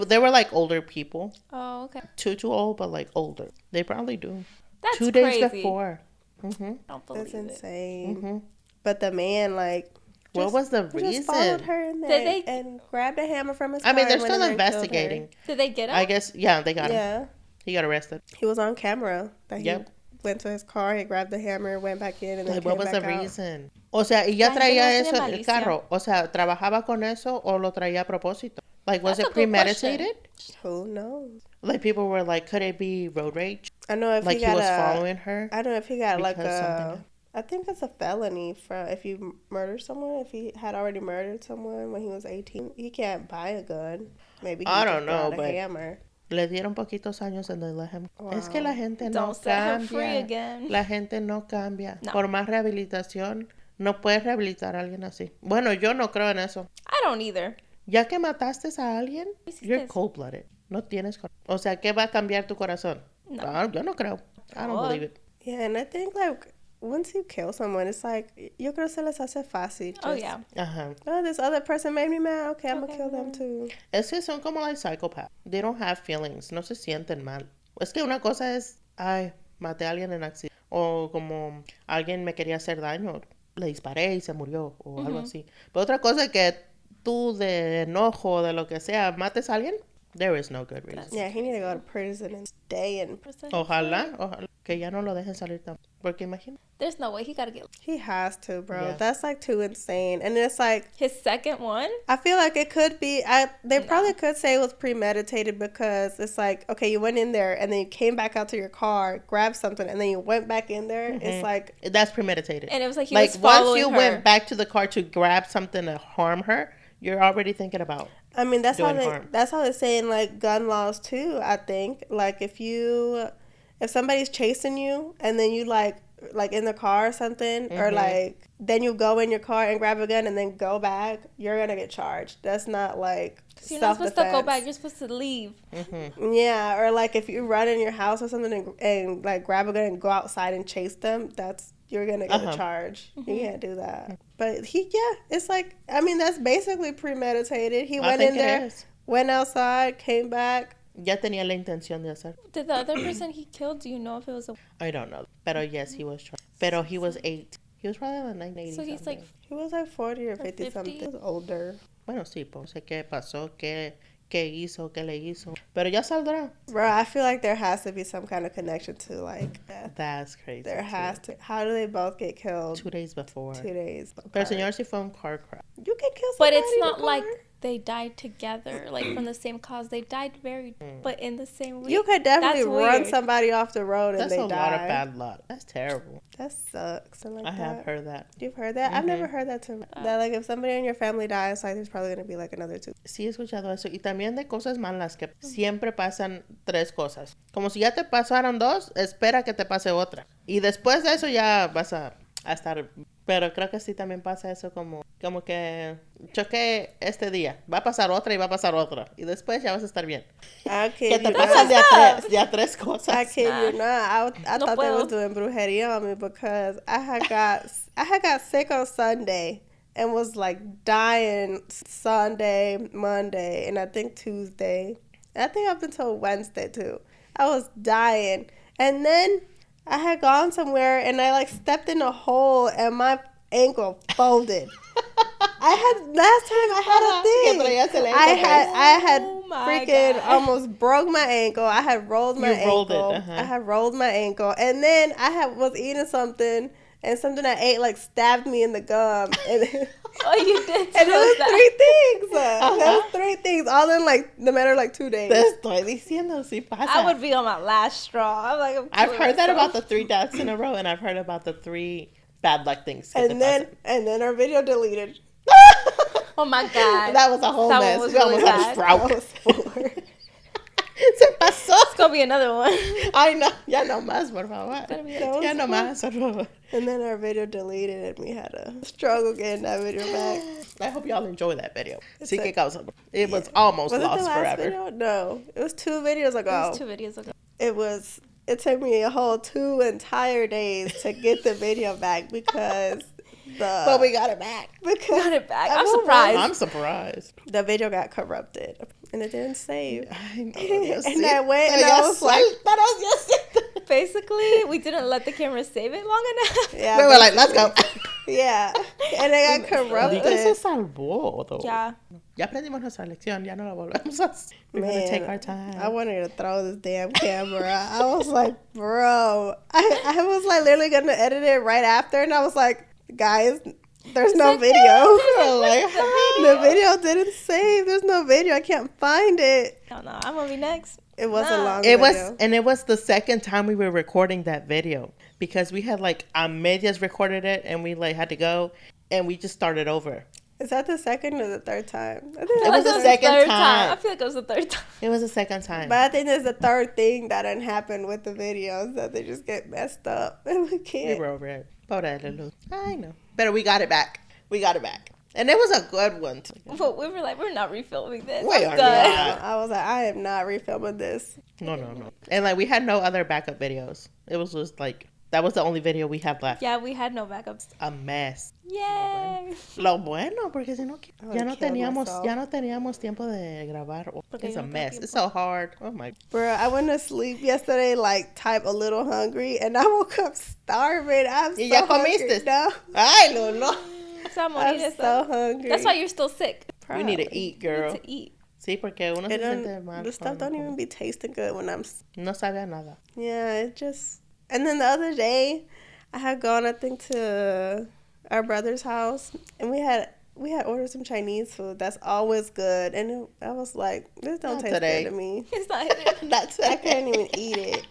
Speaker 3: They were like older people.
Speaker 1: Oh, okay.
Speaker 3: Too old, but like older. They probably do.
Speaker 1: That's
Speaker 3: 2 days
Speaker 1: crazy.
Speaker 3: before.
Speaker 1: Don't believe
Speaker 2: That's
Speaker 1: it.
Speaker 2: insane. But the man, like...
Speaker 3: What was the
Speaker 2: Just followed
Speaker 3: reason?
Speaker 2: her in there
Speaker 1: Did they-
Speaker 2: and grabbed a hammer from his car.
Speaker 3: I mean, they're
Speaker 2: and went
Speaker 3: still
Speaker 2: in there and killed her.
Speaker 3: investigating.
Speaker 1: Did they get him?
Speaker 3: I guess, yeah, they got him.
Speaker 2: Yeah.
Speaker 3: He got arrested.
Speaker 2: He was on camera. That he
Speaker 3: Yep.
Speaker 2: went to his car, he grabbed the hammer, went back in, and then
Speaker 3: Like,
Speaker 2: came
Speaker 3: what was the
Speaker 2: back out.
Speaker 3: reason? O sea, ¿y ya
Speaker 1: La gente
Speaker 3: traía
Speaker 1: no
Speaker 3: eso
Speaker 1: tiene
Speaker 3: en el
Speaker 1: malicia.
Speaker 3: carro? O sea, ¿trabajaba con eso o lo traía a propósito? Like, was
Speaker 1: That's
Speaker 3: it
Speaker 1: a good question.
Speaker 3: premeditated?
Speaker 2: Who knows?
Speaker 3: Like, people were like, could it be road rage?
Speaker 2: I know if
Speaker 3: Like,
Speaker 2: he
Speaker 3: he
Speaker 2: got
Speaker 3: was
Speaker 2: a,
Speaker 3: following her?
Speaker 2: I don't know if he got like
Speaker 3: because
Speaker 2: a.
Speaker 3: something-
Speaker 2: I think it's a felony for if you murder someone. If he had already murdered someone when he was 18, he can't buy a gun. Maybe he
Speaker 3: I
Speaker 2: just
Speaker 3: don't know,
Speaker 2: brought
Speaker 3: but-
Speaker 2: a hammer.
Speaker 3: Le dieron poquitos años and they let him. Es que la gente no
Speaker 1: Don't set her free
Speaker 3: cambia.
Speaker 1: again.
Speaker 3: La gente no cambia.
Speaker 1: No.
Speaker 3: Por más rehabilitación, no puedes rehabilitar a alguien así. Bueno, yo no creo en eso.
Speaker 1: I don't either.
Speaker 3: Ya que mataste a alguien,
Speaker 1: hiciste
Speaker 3: you're
Speaker 1: eso?
Speaker 3: cold-blooded. No tienes corazón. O sea, ¿qué va a cambiar tu corazón?
Speaker 1: No.
Speaker 3: Ah, yo no creo. I don't
Speaker 1: Oh.
Speaker 3: believe it.
Speaker 2: Yeah, and I think like once you kill someone, it's like yo creo se les hace fácil.
Speaker 1: Oh,
Speaker 2: just,
Speaker 1: yeah.
Speaker 3: Ajá.
Speaker 2: Oh, this other person made me mad. Okay, I'm
Speaker 1: Okay,
Speaker 2: gonna kill them too.
Speaker 3: Es que son como like psychopaths. They don't have feelings. No se sienten mal. Es que una cosa es, ay, maté a alguien en accidente. O como alguien me quería hacer daño. Le disparé y se murió. O algo así. Pero otra cosa es que tú de enojo, de lo que sea, mates a alguien. There is no good reason.
Speaker 2: Yeah, he need to go to prison and stay in.
Speaker 3: Ojalá que ya no lo dejen salir tan. Porque imagina.
Speaker 1: There's no way he gotta get
Speaker 2: He has to, bro.
Speaker 3: Yes.
Speaker 2: That's like too insane. And it's like
Speaker 1: his second one.
Speaker 2: I feel like it could be. They probably could say it was premeditated because it's like okay, you went in there and then you came back out to your car, grabbed something, and then you went back in there. It's like
Speaker 3: That's premeditated.
Speaker 1: And it was like he
Speaker 3: like
Speaker 1: was
Speaker 3: once
Speaker 1: following
Speaker 3: you
Speaker 1: her.
Speaker 3: went back to the car to grab something to harm her, you're already thinking about.
Speaker 2: I mean that's how
Speaker 3: doing harm.
Speaker 2: that's how they're saying like gun laws too. I think like if somebody's chasing you and then you like like in the car or something, or like then you go in your car and grab a gun and then go back, you're gonna get charged. That's not like
Speaker 1: you're not supposed to go back. You're supposed to leave.
Speaker 2: Yeah, or like if you run in your house or something and like grab a gun and go outside and chase them, you're gonna get a charge. You can't do that. But it's like, I mean, that's basically premeditated. He went in there, went outside, came back.
Speaker 3: Ya tenía la intención de hacer.
Speaker 1: Did the other person he killed, do you know if it was a...
Speaker 3: I don't know. Pero yes, he was trying. Pero he was 8. He was probably like 1980.
Speaker 1: So he's
Speaker 3: something.
Speaker 1: like...
Speaker 2: He was like 40 or 50 something. He was older.
Speaker 3: Bueno, sí, pues sé qué pasó, qué hizo, qué le hizo. Pero ya saldrá.
Speaker 2: Bro, I feel like there has to be some kind of connection to like death.
Speaker 3: That's crazy.
Speaker 2: There has to. How do they both get killed?
Speaker 3: 2 days before.
Speaker 2: 2 days.
Speaker 3: Pero el señor sí fue un car crash.
Speaker 2: You can kill
Speaker 1: But
Speaker 2: somebody
Speaker 1: it's not
Speaker 2: in a
Speaker 1: like
Speaker 2: car?
Speaker 1: they died together, like from the same cause. They died but in the same week.
Speaker 2: You could definitely
Speaker 1: That's
Speaker 2: run
Speaker 1: weird.
Speaker 2: somebody off the road
Speaker 3: That's
Speaker 2: and
Speaker 3: a
Speaker 2: they die.
Speaker 3: lot of bad luck. That's terrible.
Speaker 2: That sucks. I
Speaker 3: have heard that.
Speaker 2: You've heard that? I've never heard that too. That like if somebody in your family dies, like there's probably gonna be like another 2.
Speaker 3: Sí, he escuchado eso. Y también de cosas malas que siempre pasan 3 cosas. Como si ya te pasaron 2, espera que te pase otra. Y después de eso ya vas a estar... Pero creo que sí también pasa eso como que choqué este día. Va a pasar otra y va a pasar otra. Y después ya vas a estar bien.
Speaker 2: Que
Speaker 3: te pasan de a 3 cosas.
Speaker 2: I kid you not. I
Speaker 1: No
Speaker 2: thought they
Speaker 1: puedo.
Speaker 2: was doing brujeria on me because I had got sick on Sunday and was like dying Sunday, Monday, and I think Tuesday. I think up until Wednesday too. I was dying. And then I had gone somewhere and I like stepped in a hole and my ankle folded. Last time I had a thing. I had
Speaker 1: Oh my
Speaker 2: freaking
Speaker 1: God.
Speaker 2: almost broke my ankle. I had rolled my ankle.
Speaker 3: rolled it,
Speaker 2: I had rolled my ankle, and then was eating something, and something I ate like stabbed me in the gum. And
Speaker 1: Oh, you did.
Speaker 2: and it was
Speaker 1: that.
Speaker 2: 3 things. There was 3 things, all in like the matter of like 2 days.
Speaker 3: Te estoy diciendo, sí pasa.
Speaker 1: I would be on my last straw. I'm like,
Speaker 3: I've heard that about the 3 deaths in a row, and I've heard about the 3 bad luck things.
Speaker 2: and then our video deleted.
Speaker 1: Oh my God.
Speaker 3: That was a whole
Speaker 1: That
Speaker 3: mess.
Speaker 1: one was
Speaker 3: We almost
Speaker 1: really
Speaker 3: had a
Speaker 1: bad.
Speaker 3: stroke.
Speaker 2: That was 4.
Speaker 3: Se pasó.
Speaker 1: It's gonna be another one.
Speaker 3: Ay, no. Ya no más, por favor.
Speaker 1: Gonna be
Speaker 2: That
Speaker 3: Ya
Speaker 2: was
Speaker 3: no
Speaker 2: 4.
Speaker 3: más, por favor.
Speaker 2: And then our video deleted, and we had a struggle getting that video back.
Speaker 3: I hope y'all enjoy that video.
Speaker 2: It's
Speaker 3: Sí
Speaker 2: a-
Speaker 3: que causa. It was almost
Speaker 2: Was it
Speaker 3: lost
Speaker 2: the last
Speaker 3: forever.
Speaker 2: video? No, it was 2 videos ago.
Speaker 1: It was 2 videos ago.
Speaker 2: It took me a whole 2 entire days to get the video back because
Speaker 3: But we got it back.
Speaker 1: Got it back. I'm
Speaker 2: know,
Speaker 1: surprised.
Speaker 3: I'm surprised.
Speaker 2: the video got corrupted and it didn't save.
Speaker 3: I know.
Speaker 2: And I went and I was like,
Speaker 1: Basically, we didn't let the camera save it long enough.
Speaker 2: yeah,
Speaker 3: We were like, let's go.
Speaker 2: yeah, and it got
Speaker 3: Ahorita se
Speaker 2: corrupted.
Speaker 3: salvó, though.
Speaker 1: Yeah.
Speaker 3: Ya aprendimos nuestra lección. Ya no la volvemos a hacer. We're going to take our time.
Speaker 2: I wanted to throw this damn camera. I was like, bro, I was like literally gonna edit it right after, and I was like, guys, there's no video.
Speaker 3: Like,
Speaker 2: The video didn't save. There's no video. I can't find it.
Speaker 1: No, I'm gonna be next.
Speaker 2: It was a long
Speaker 3: it
Speaker 2: video.
Speaker 3: was the second time we were recording that video because we had like medias recorded it and we like had to go and we just started over.
Speaker 2: Is that the second or the third time? I think
Speaker 3: It
Speaker 2: that
Speaker 3: was the second
Speaker 1: third
Speaker 3: time.
Speaker 1: I feel like it was the third time.
Speaker 3: It was the second time.
Speaker 2: But I think there's a third thing that didn't happen with the videos, that they just get messed up and we
Speaker 3: We
Speaker 2: can't.
Speaker 3: were over it. Pobre Lulu. I know. But we got it back. We got it back. And it was a good one too.
Speaker 1: But we were like, we're not refilming this.
Speaker 3: We
Speaker 1: I'm
Speaker 3: are
Speaker 1: done.
Speaker 3: not.
Speaker 2: I was like, I am not refilming this.
Speaker 3: No. And like we had no other backup videos. It was just like that was the only video we had left.
Speaker 1: Yeah, we had no backups.
Speaker 3: A mess.
Speaker 1: Yay!
Speaker 3: Lo bueno, porque si no,
Speaker 2: I would kill myself.
Speaker 3: ya no teníamos tiempo de grabar.
Speaker 1: Porque
Speaker 3: It's
Speaker 1: yo
Speaker 3: a
Speaker 1: no tengo
Speaker 3: mess.
Speaker 1: tiempo.
Speaker 3: It's so hard. Oh my.
Speaker 2: Bro, I went to sleep yesterday like type a little hungry and I woke up starving. I'm
Speaker 3: Y
Speaker 2: so
Speaker 3: ya
Speaker 2: hungry.
Speaker 3: comiste.
Speaker 2: No,
Speaker 3: Ay, Lulu.
Speaker 2: I'm so hungry.
Speaker 1: That's why you're still sick.
Speaker 3: We need to eat, girl.
Speaker 1: You need to eat.
Speaker 3: Sí, porque uno se
Speaker 2: It
Speaker 3: siente
Speaker 2: don't,
Speaker 3: mal.
Speaker 2: the stuff don't even be tasting good when I'm.
Speaker 3: No sabe a nada.
Speaker 2: Yeah, it just. And then the other day, I had gone, I think, to our brother's house, and we had ordered some Chinese food. That's always good, and I was like, this don't
Speaker 3: Not
Speaker 2: taste
Speaker 3: today.
Speaker 2: good to me.
Speaker 1: It's not hitting.
Speaker 3: That's
Speaker 2: I can't even eat it.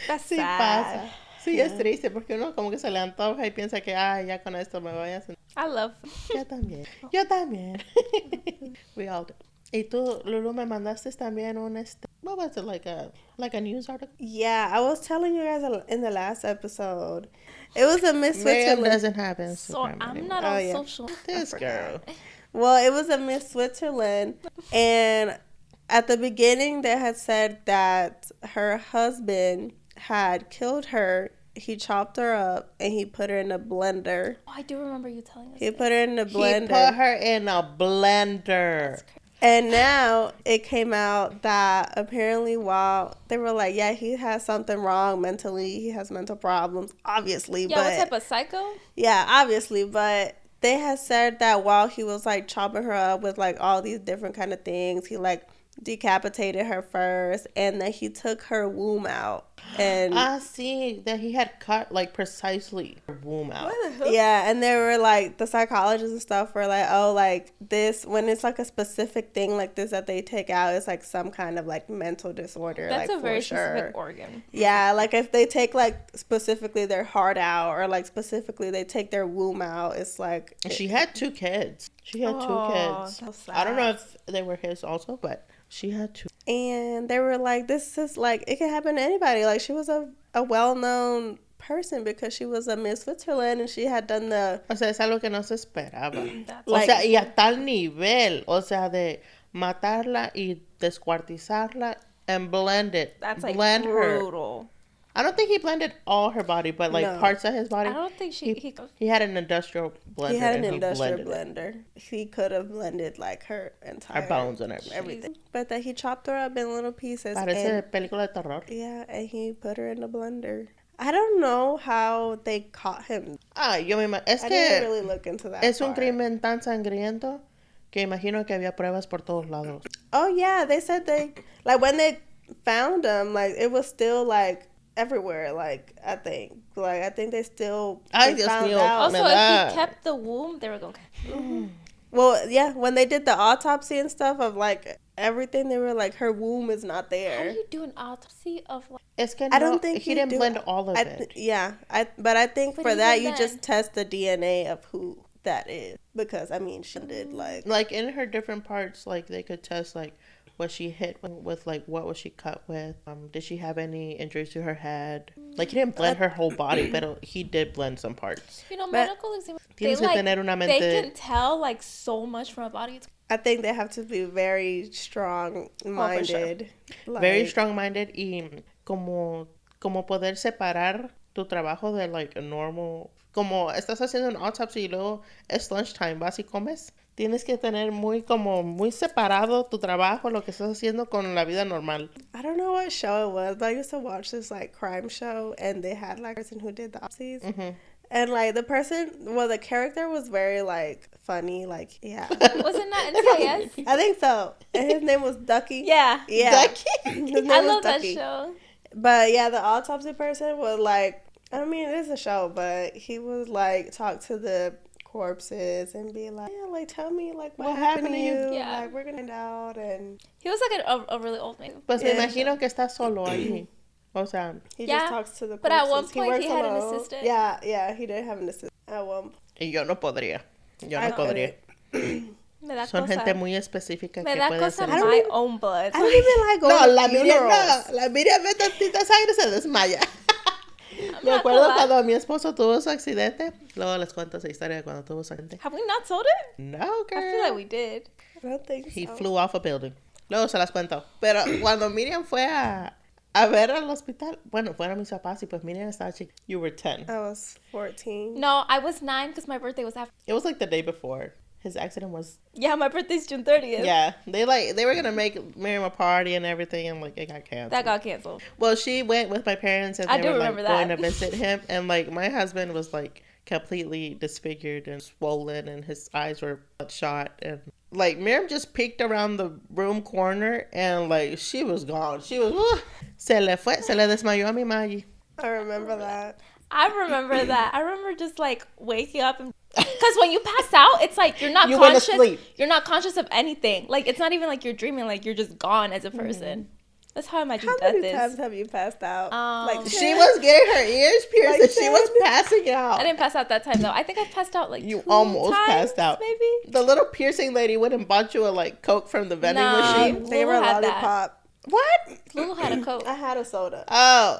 Speaker 1: That's
Speaker 3: Sí
Speaker 1: sad.
Speaker 3: pasa. Sí, es triste porque uno como que se le antoja y piensa que, ay, ya con esto me voy a sentir.
Speaker 1: I love.
Speaker 3: Yo también. Yo también. We all do. Y tú, Lulu, me mandaste también what was it, like a news article?
Speaker 2: Yeah, I was telling you guys in the last episode. It was a Miss
Speaker 3: Miriam
Speaker 2: Switzerland.
Speaker 3: doesn't have Instagram
Speaker 1: So I'm
Speaker 3: anymore.
Speaker 1: not on social.
Speaker 3: This girl.
Speaker 2: Well, it was a Miss Switzerland, and at the beginning they had said that her husband had killed her. He chopped her up and he put her in a blender.
Speaker 1: Oh, I do remember you telling us.
Speaker 2: He put her in a blender.
Speaker 3: He put her in a blender.
Speaker 2: And now it came out that apparently while they were like, yeah, he has something wrong mentally. He has mental problems, obviously.
Speaker 1: Yeah, what type of psycho?
Speaker 2: Yeah, obviously. But they had said that while he was like chopping her up with like all these different kind of things, he like decapitated her first, and then he took her womb out. And
Speaker 3: see that he had cut like precisely her womb out.
Speaker 2: Yeah, and they were like, the psychologists and stuff were like, oh, like this, when it's like a specific thing like this that they take out, it's like some kind of like mental disorder.
Speaker 1: That's
Speaker 2: like,
Speaker 1: a very
Speaker 2: for sure.
Speaker 1: specific organ.
Speaker 2: Yeah, like if they take like specifically their heart out, or like specifically they take their womb out, it's like
Speaker 3: She had 2 kids. She had 2 kids.
Speaker 2: so sad.
Speaker 3: I don't know if they were his also, but she had 2.
Speaker 2: And they were like, this is like, it can happen to anybody. Like, she was a well-known person because she was a Miss Switzerland and she had done the...
Speaker 3: O sea, es algo que no se esperaba.
Speaker 2: Like,
Speaker 3: o sea, y a tal nivel, o sea, de matarla y descuartizarla and blend it.
Speaker 1: That's like
Speaker 3: blend
Speaker 1: brutal.
Speaker 3: Her. I don't think he blended all her body, but like parts of his body.
Speaker 1: I don't think
Speaker 3: he had an industrial blender.
Speaker 2: He had an industrial blender. He could have blended like her entire...
Speaker 3: Her bones and everything.
Speaker 2: But that he chopped her up in little pieces.
Speaker 3: Parece película de terror.
Speaker 2: Yeah, and he put her in the blender. I don't know how they caught him.
Speaker 3: Yo me imagino. Es
Speaker 2: I
Speaker 3: que
Speaker 2: didn't really look into that
Speaker 3: es
Speaker 2: part.
Speaker 3: un crimen tan sangriento que imagino que había pruebas por todos lados.
Speaker 2: Oh, yeah. They said like, when they found him, like, it was still, like, everywhere, like, I think they still found out.
Speaker 1: Also, if he kept the womb, they were going to...
Speaker 2: Well, yeah, when they did the autopsy and stuff of, like, everything, they were like, her womb is not there.
Speaker 1: How do you do an autopsy of, like...
Speaker 3: Es que
Speaker 2: I don't think
Speaker 3: he didn't blend all of it.
Speaker 2: Yeah, but I think for that, you just test the DNA of who that is. Because, I mean, she did, like...
Speaker 3: Like, in her different parts, like, they could test, like, was she hit with, like, what was she cut with? Did she have any injuries to her head? Like, he didn't blend her whole body, but he did blend some parts.
Speaker 1: You know, medical examiners,
Speaker 3: they
Speaker 1: can tell, like, so much from a body.
Speaker 2: I think they have to be very strong-minded.
Speaker 3: Sure. Very strong-minded y como poder separar tu trabajo de, like, a normal... Como estás haciendo un autopsy y luego es lunchtime, vas y comes. Tienes que tener muy separado tu trabajo, lo que estás haciendo con la vida normal.
Speaker 2: I don't know what show it was, but I used to watch this, like, crime show, and they had, like, a person who did the autopsies. Mm-hmm. And, like, the character was very, like, funny, like, yeah.
Speaker 1: Wasn't that NCIS?
Speaker 2: I think so. And his name was Ducky.
Speaker 1: Yeah.
Speaker 2: Ducky?
Speaker 1: I love Ducky. That show.
Speaker 2: But, yeah, the autopsy person was, like, I mean, it's a show, but he would, like, talk to the corpses and be like, yeah, like, tell me, like, what happened to you?
Speaker 1: Yeah.
Speaker 2: Like, we're gonna find out. And
Speaker 1: he was like a really old man.
Speaker 3: Pues me imagino que está solo ahí. O sea,
Speaker 2: he just talks to the corpses.
Speaker 1: But at one point he had an assistant.
Speaker 2: Yeah, he did have an assistant at one point.
Speaker 3: Y yo no podría.
Speaker 1: Me da
Speaker 3: Son
Speaker 1: cosa.
Speaker 3: gente muy específica
Speaker 1: me
Speaker 3: que
Speaker 1: da
Speaker 3: puede
Speaker 1: cosa
Speaker 3: hacer.
Speaker 1: my own blood.
Speaker 2: I don't even like going to
Speaker 3: la
Speaker 2: funerals.
Speaker 3: La Miriam ve tantita sangre se desmaya. Me acuerdo cuando mi esposo tuvo su accidente. Luego les cuento esa historia de cuando tuvo su accidente.
Speaker 1: Have we not told it?
Speaker 3: No, girl.
Speaker 1: I feel like we did.
Speaker 2: I don't think so.
Speaker 3: He flew off a building. Luego se las cuento. Pero cuando Miriam fue a ver al hospital, bueno, fueron mis papás y pues Miriam estaba chica. You were 10.
Speaker 2: I was 14.
Speaker 1: No, I was 9 because my birthday was after.
Speaker 3: It was like the day before. His accident was...
Speaker 1: Yeah, my birthday's June 30th.
Speaker 3: Yeah. They were going to make Miriam a party and everything, and like it got canceled.
Speaker 1: That got canceled.
Speaker 3: Well, she went with my parents and they were like going to visit him, and like my husband was like completely disfigured and swollen and his eyes were bloodshot, and like Miriam just peeked around the room corner and like she was gone. She was se le desmayó a mi Maggie.
Speaker 2: I remember that.
Speaker 1: I remember that. I remember just like waking up and because when you pass out, it's like you're not
Speaker 3: you
Speaker 1: conscious.
Speaker 3: Went to sleep.
Speaker 1: You're not conscious of anything. Like it's not even like you're dreaming. Like you're just gone as a person. That's how my
Speaker 2: How
Speaker 1: death
Speaker 2: many
Speaker 1: is.
Speaker 2: times have you passed out? Like
Speaker 3: She was getting her ears pierced
Speaker 2: Like
Speaker 3: and she was
Speaker 2: 10?
Speaker 3: passing out.
Speaker 1: I didn't pass out that time though. I think I passed out like
Speaker 3: You
Speaker 1: 2
Speaker 3: almost
Speaker 1: times,
Speaker 3: passed out.
Speaker 1: maybe.
Speaker 3: The little piercing lady went and bought you a like Coke from the vending
Speaker 1: Nah.
Speaker 3: machine.
Speaker 2: they were a
Speaker 1: Lulu had that.
Speaker 2: lollipop.
Speaker 3: What?
Speaker 1: Lulu had a Coke.
Speaker 2: I had a soda.
Speaker 3: Oh,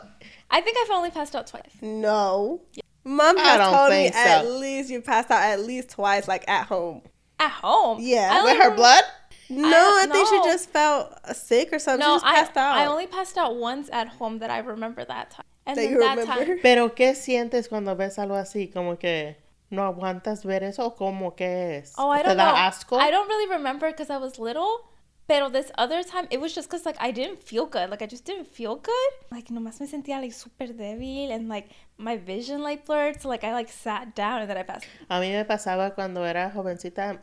Speaker 1: I think I've only passed out twice.
Speaker 2: No. Mom
Speaker 3: I
Speaker 2: has
Speaker 3: don't
Speaker 2: told me
Speaker 3: think so.
Speaker 2: at least you passed out at least twice, like at home.
Speaker 1: At home?
Speaker 2: Yeah.
Speaker 1: I
Speaker 3: with
Speaker 1: only
Speaker 3: her blood?
Speaker 2: No, I think she
Speaker 1: no.
Speaker 2: just felt sick or something.
Speaker 1: No,
Speaker 2: she just passed out.
Speaker 1: I only passed out once at home that I remember that time. And
Speaker 2: That
Speaker 1: then
Speaker 2: you
Speaker 1: that
Speaker 2: remember?
Speaker 1: time.
Speaker 3: Pero ¿qué sientes cuando ves algo así? Como que no aguantas ver eso o como que es?
Speaker 1: Oh, I
Speaker 3: ¿Te
Speaker 1: don't
Speaker 3: da
Speaker 1: know.
Speaker 3: asco?
Speaker 1: I don't really remember because I was little. Pero this other time, it was just because, like, I didn't feel good. Like, I just didn't feel good. Like, nomás me sentía, like, súper débil. And, like, my vision, like, blurred. So, like, I, like, sat down and then I passed.
Speaker 3: A mí me pasaba cuando era jovencita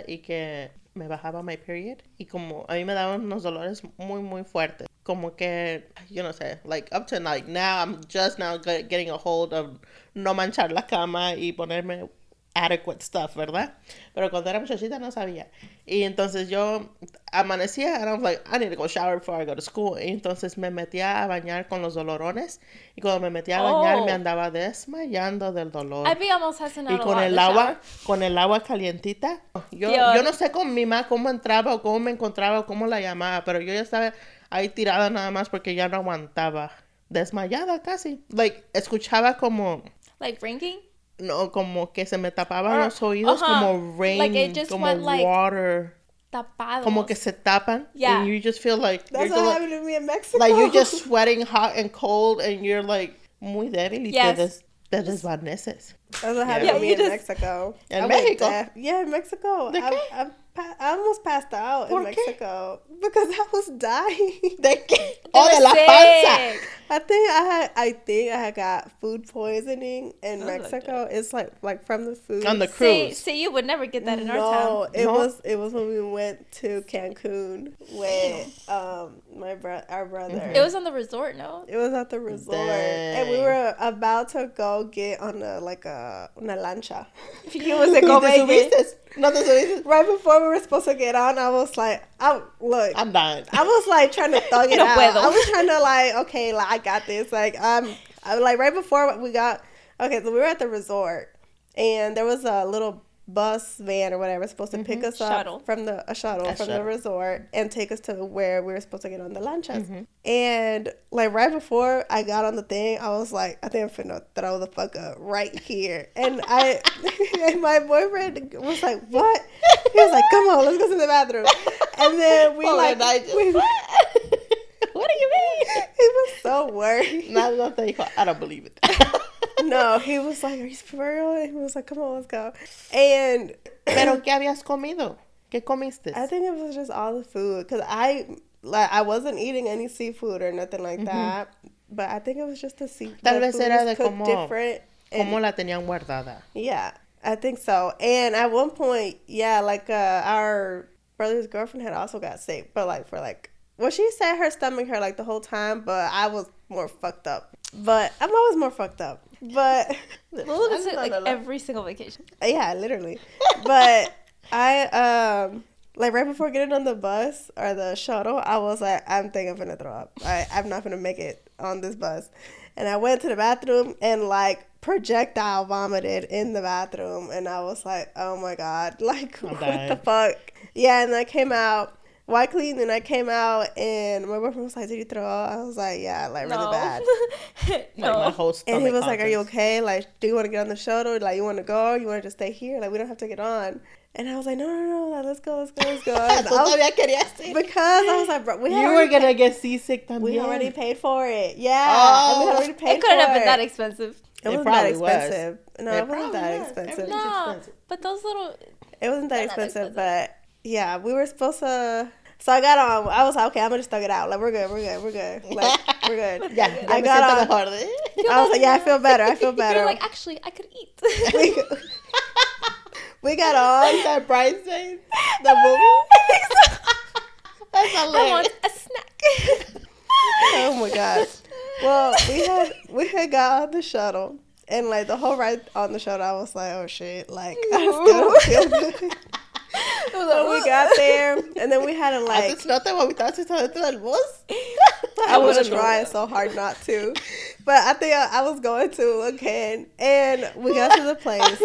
Speaker 3: y que me bajaba my period. Y como a mí me daban unos dolores muy, muy fuertes. Como que, yo no sé, like up to like now, I'm just now getting a hold of no manchar la cama y ponerme adequate stuff, ¿verdad? Pero cuando era muchachita no sabía. Y entonces yo amanecía and I was like, I need to go shower before I go to school. Y entonces me metía a bañar con los dolorones. Y cuando me metía a bañar me andaba desmayando del dolor.
Speaker 1: I be almost passing out
Speaker 3: Y
Speaker 1: a
Speaker 3: con
Speaker 1: lot in
Speaker 3: el
Speaker 1: the
Speaker 3: agua,
Speaker 1: shower.
Speaker 3: con el agua calientita. Yo no sé con mi mamá cómo entraba o cómo me encontraba o cómo la llamaba, pero yo ya estaba ahí tirada nada más porque ya no aguantaba. Desmayada casi. Like, escuchaba como...
Speaker 1: Like, ringing?
Speaker 3: No, como que se me tapaban los oídos como rain,
Speaker 1: Like, it just
Speaker 3: como
Speaker 1: went, like,
Speaker 3: water.
Speaker 1: Tapados.
Speaker 3: Como que se tapan.
Speaker 1: Yeah.
Speaker 3: And you just feel like...
Speaker 2: That's
Speaker 3: you're
Speaker 2: what
Speaker 3: like,
Speaker 2: happened to me in Mexico.
Speaker 3: like you're just sweating hot and cold and you're like muy débil y
Speaker 1: Yes.
Speaker 3: te desvaneces.
Speaker 2: That's what happened
Speaker 1: Yeah,
Speaker 2: to me
Speaker 1: you
Speaker 2: in
Speaker 1: just-
Speaker 2: Mexico.
Speaker 3: En
Speaker 2: I went
Speaker 3: Mexico?
Speaker 2: deaf. Yeah, in Mexico.
Speaker 3: ¿De qué?
Speaker 2: I almost passed out in
Speaker 3: ¿Por qué?
Speaker 2: Mexico because I was dying.
Speaker 3: ¿De qué?
Speaker 1: They
Speaker 3: Oh, de
Speaker 1: were
Speaker 3: la panza.
Speaker 1: sick.
Speaker 2: I think I had got food poisoning in
Speaker 1: Sounds like
Speaker 2: Mexico. It's like from the food.
Speaker 3: On the
Speaker 1: See,
Speaker 3: cruise.
Speaker 1: you would never get that in our
Speaker 2: No,
Speaker 1: town.
Speaker 2: it
Speaker 3: No?
Speaker 2: was when we went to Cancun with our brother.
Speaker 1: It was on the resort, no?
Speaker 2: It was at the resort,
Speaker 3: Dang.
Speaker 2: and we were about to go get on una lancha.
Speaker 1: You was a
Speaker 3: ¿Y
Speaker 1: go
Speaker 3: te
Speaker 1: make it.
Speaker 3: subiste? No te subiste.
Speaker 2: Right before we were supposed to get on, I was like,
Speaker 3: I'm dying.
Speaker 2: I was like trying to thug it
Speaker 1: No
Speaker 2: out.
Speaker 1: puedo.
Speaker 2: I was trying to like, okay, like I got this. Like I'm like right before we got, okay, so we were at the resort, and there was a little bus van or whatever supposed to pick us
Speaker 1: Shuttle.
Speaker 2: up from the shuttle from the resort and take us to where we were supposed to get on the lanchas. And like right before I got on the thing, I was like, I think I'm finna throw the fuck up right here. And and my boyfriend was like, what? He was like, come on, let's go to the bathroom. And then we
Speaker 3: What do you mean?
Speaker 2: he was so worried.
Speaker 3: No te dijo, I don't believe it.
Speaker 2: No, he was like, are you for real? And he was like, come on, let's go. And
Speaker 3: ¿Pero qué habías comido? ¿Qué comiste?
Speaker 2: I think it was just all the food because I wasn't eating any seafood or nothing like that. But I think it was just the seafood.
Speaker 3: Tal vez era de
Speaker 2: cooked
Speaker 3: cómo-
Speaker 2: different.
Speaker 3: ¿Cómo la tenían guardada?
Speaker 2: Yeah, I think so. And at one point, yeah, like our brother's girlfriend had also got sick, but well, she said her stomach hurt like the whole time, but I was more fucked up. But I'm always more fucked up. But
Speaker 1: Lulu does it like every single vacation.
Speaker 2: yeah, literally. But I like right before getting on the bus or the shuttle, I was like, I'm thinking I'm gonna throw up. I'm not gonna make it on this bus. And I went to the bathroom and like projectile vomited in the bathroom, and I was like, oh my god, like what the fuck? Yeah, and I came out. White clean, and I came out, and my boyfriend was like, "Did you throw up?" I was like, "Yeah, like really bad."
Speaker 1: No.
Speaker 3: Like my whole stomach
Speaker 2: And he was like, "Are you
Speaker 3: contents.
Speaker 2: okay? Like, do you want to get on the shuttle? Like, you want to go? Or you want to just stay here? Like, we don't have to get on." And I was like, "No, like, let's go." And
Speaker 3: Tú
Speaker 2: I was-
Speaker 3: todavía querías ir.
Speaker 2: because I was like, "Bro,
Speaker 3: You were gonna get seasick también.
Speaker 2: we already paid for it. Yeah,
Speaker 3: Oh.
Speaker 2: we had already paid
Speaker 1: It couldn't
Speaker 2: for
Speaker 1: have been
Speaker 2: it.
Speaker 1: that expensive.
Speaker 2: It wasn't that
Speaker 3: probably was.
Speaker 2: expensive. No, it wasn't
Speaker 3: probably
Speaker 2: that
Speaker 3: was.
Speaker 2: expensive.
Speaker 3: Everything's
Speaker 1: No,
Speaker 3: expensive.
Speaker 1: but those little.
Speaker 2: It wasn't that
Speaker 1: They're not
Speaker 2: expensive,
Speaker 1: expensive.
Speaker 2: but yeah, we were supposed to. So I got on. I was like, okay, I'm gonna just thug it out. Like, we're good. Like, we're good.
Speaker 3: Ya,
Speaker 2: I
Speaker 3: me
Speaker 2: got
Speaker 3: siento
Speaker 2: on.
Speaker 3: mejor. ¿Eh?
Speaker 2: I was like, yeah, I feel better. I feel better.
Speaker 1: You're like, actually, I could eat.
Speaker 2: we got on.
Speaker 3: That Bridesmaids, the movie. That's
Speaker 1: I
Speaker 3: hilarious.
Speaker 1: want a snack.
Speaker 2: Oh my gosh. Well, we had got on the shuttle, and like the whole ride on the shuttle, I was like, oh shit, like I still don't feel good. So we got there, and then we had to like.
Speaker 3: Antes no te vomitaste dentro del bus.
Speaker 2: I was trying so hard not to, but I think I was going to again. And we got to the place.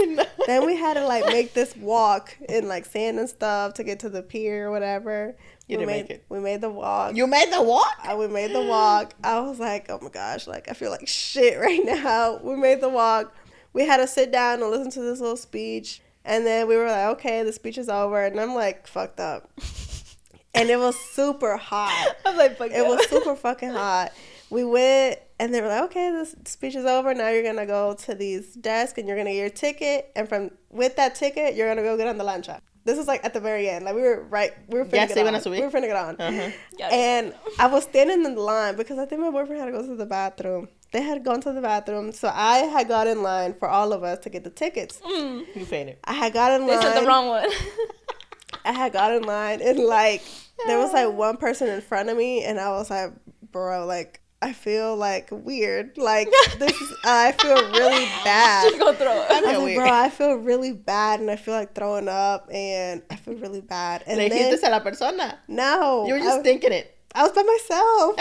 Speaker 2: Then we had to like make this walk in like sand and stuff to get to the pier or whatever.
Speaker 3: You didn't make it.
Speaker 2: We made the walk.
Speaker 3: You made the walk?
Speaker 2: We made the walk. I was like, oh my gosh, like I feel like shit right now. We made the walk. We had to sit down and listen to this little speech. And then we were like, okay, the speech is over. And I'm like, fucked up. And it was super hot.
Speaker 1: I'm like, fuck
Speaker 2: it was super fucking hot. We went and they were like, okay, this speech is over. Now you're going to go to these desks and you're going to get your ticket. And with that ticket, you're going to go get on the lancha. This was like at the very end. Like we were finna get on. We were finna get on.
Speaker 3: Uh-huh.
Speaker 2: And I was standing in the line because I think my boyfriend had to go to the bathroom. They had gone to the bathroom. So I had got in line for all of us to get the tickets.
Speaker 3: You fainted.
Speaker 2: I had got in line.
Speaker 1: They said the wrong one.
Speaker 2: I had got in line and like there was like one person in front of me and I was like, bro, like I feel like weird. Like I feel really bad.
Speaker 1: She's gonna throw up.
Speaker 2: I was like, bro, I feel really bad and I feel like throwing up and I feel really bad. And
Speaker 3: ¿Le dijiste a la persona?
Speaker 2: No.
Speaker 3: You were just thinking it.
Speaker 2: I was by myself.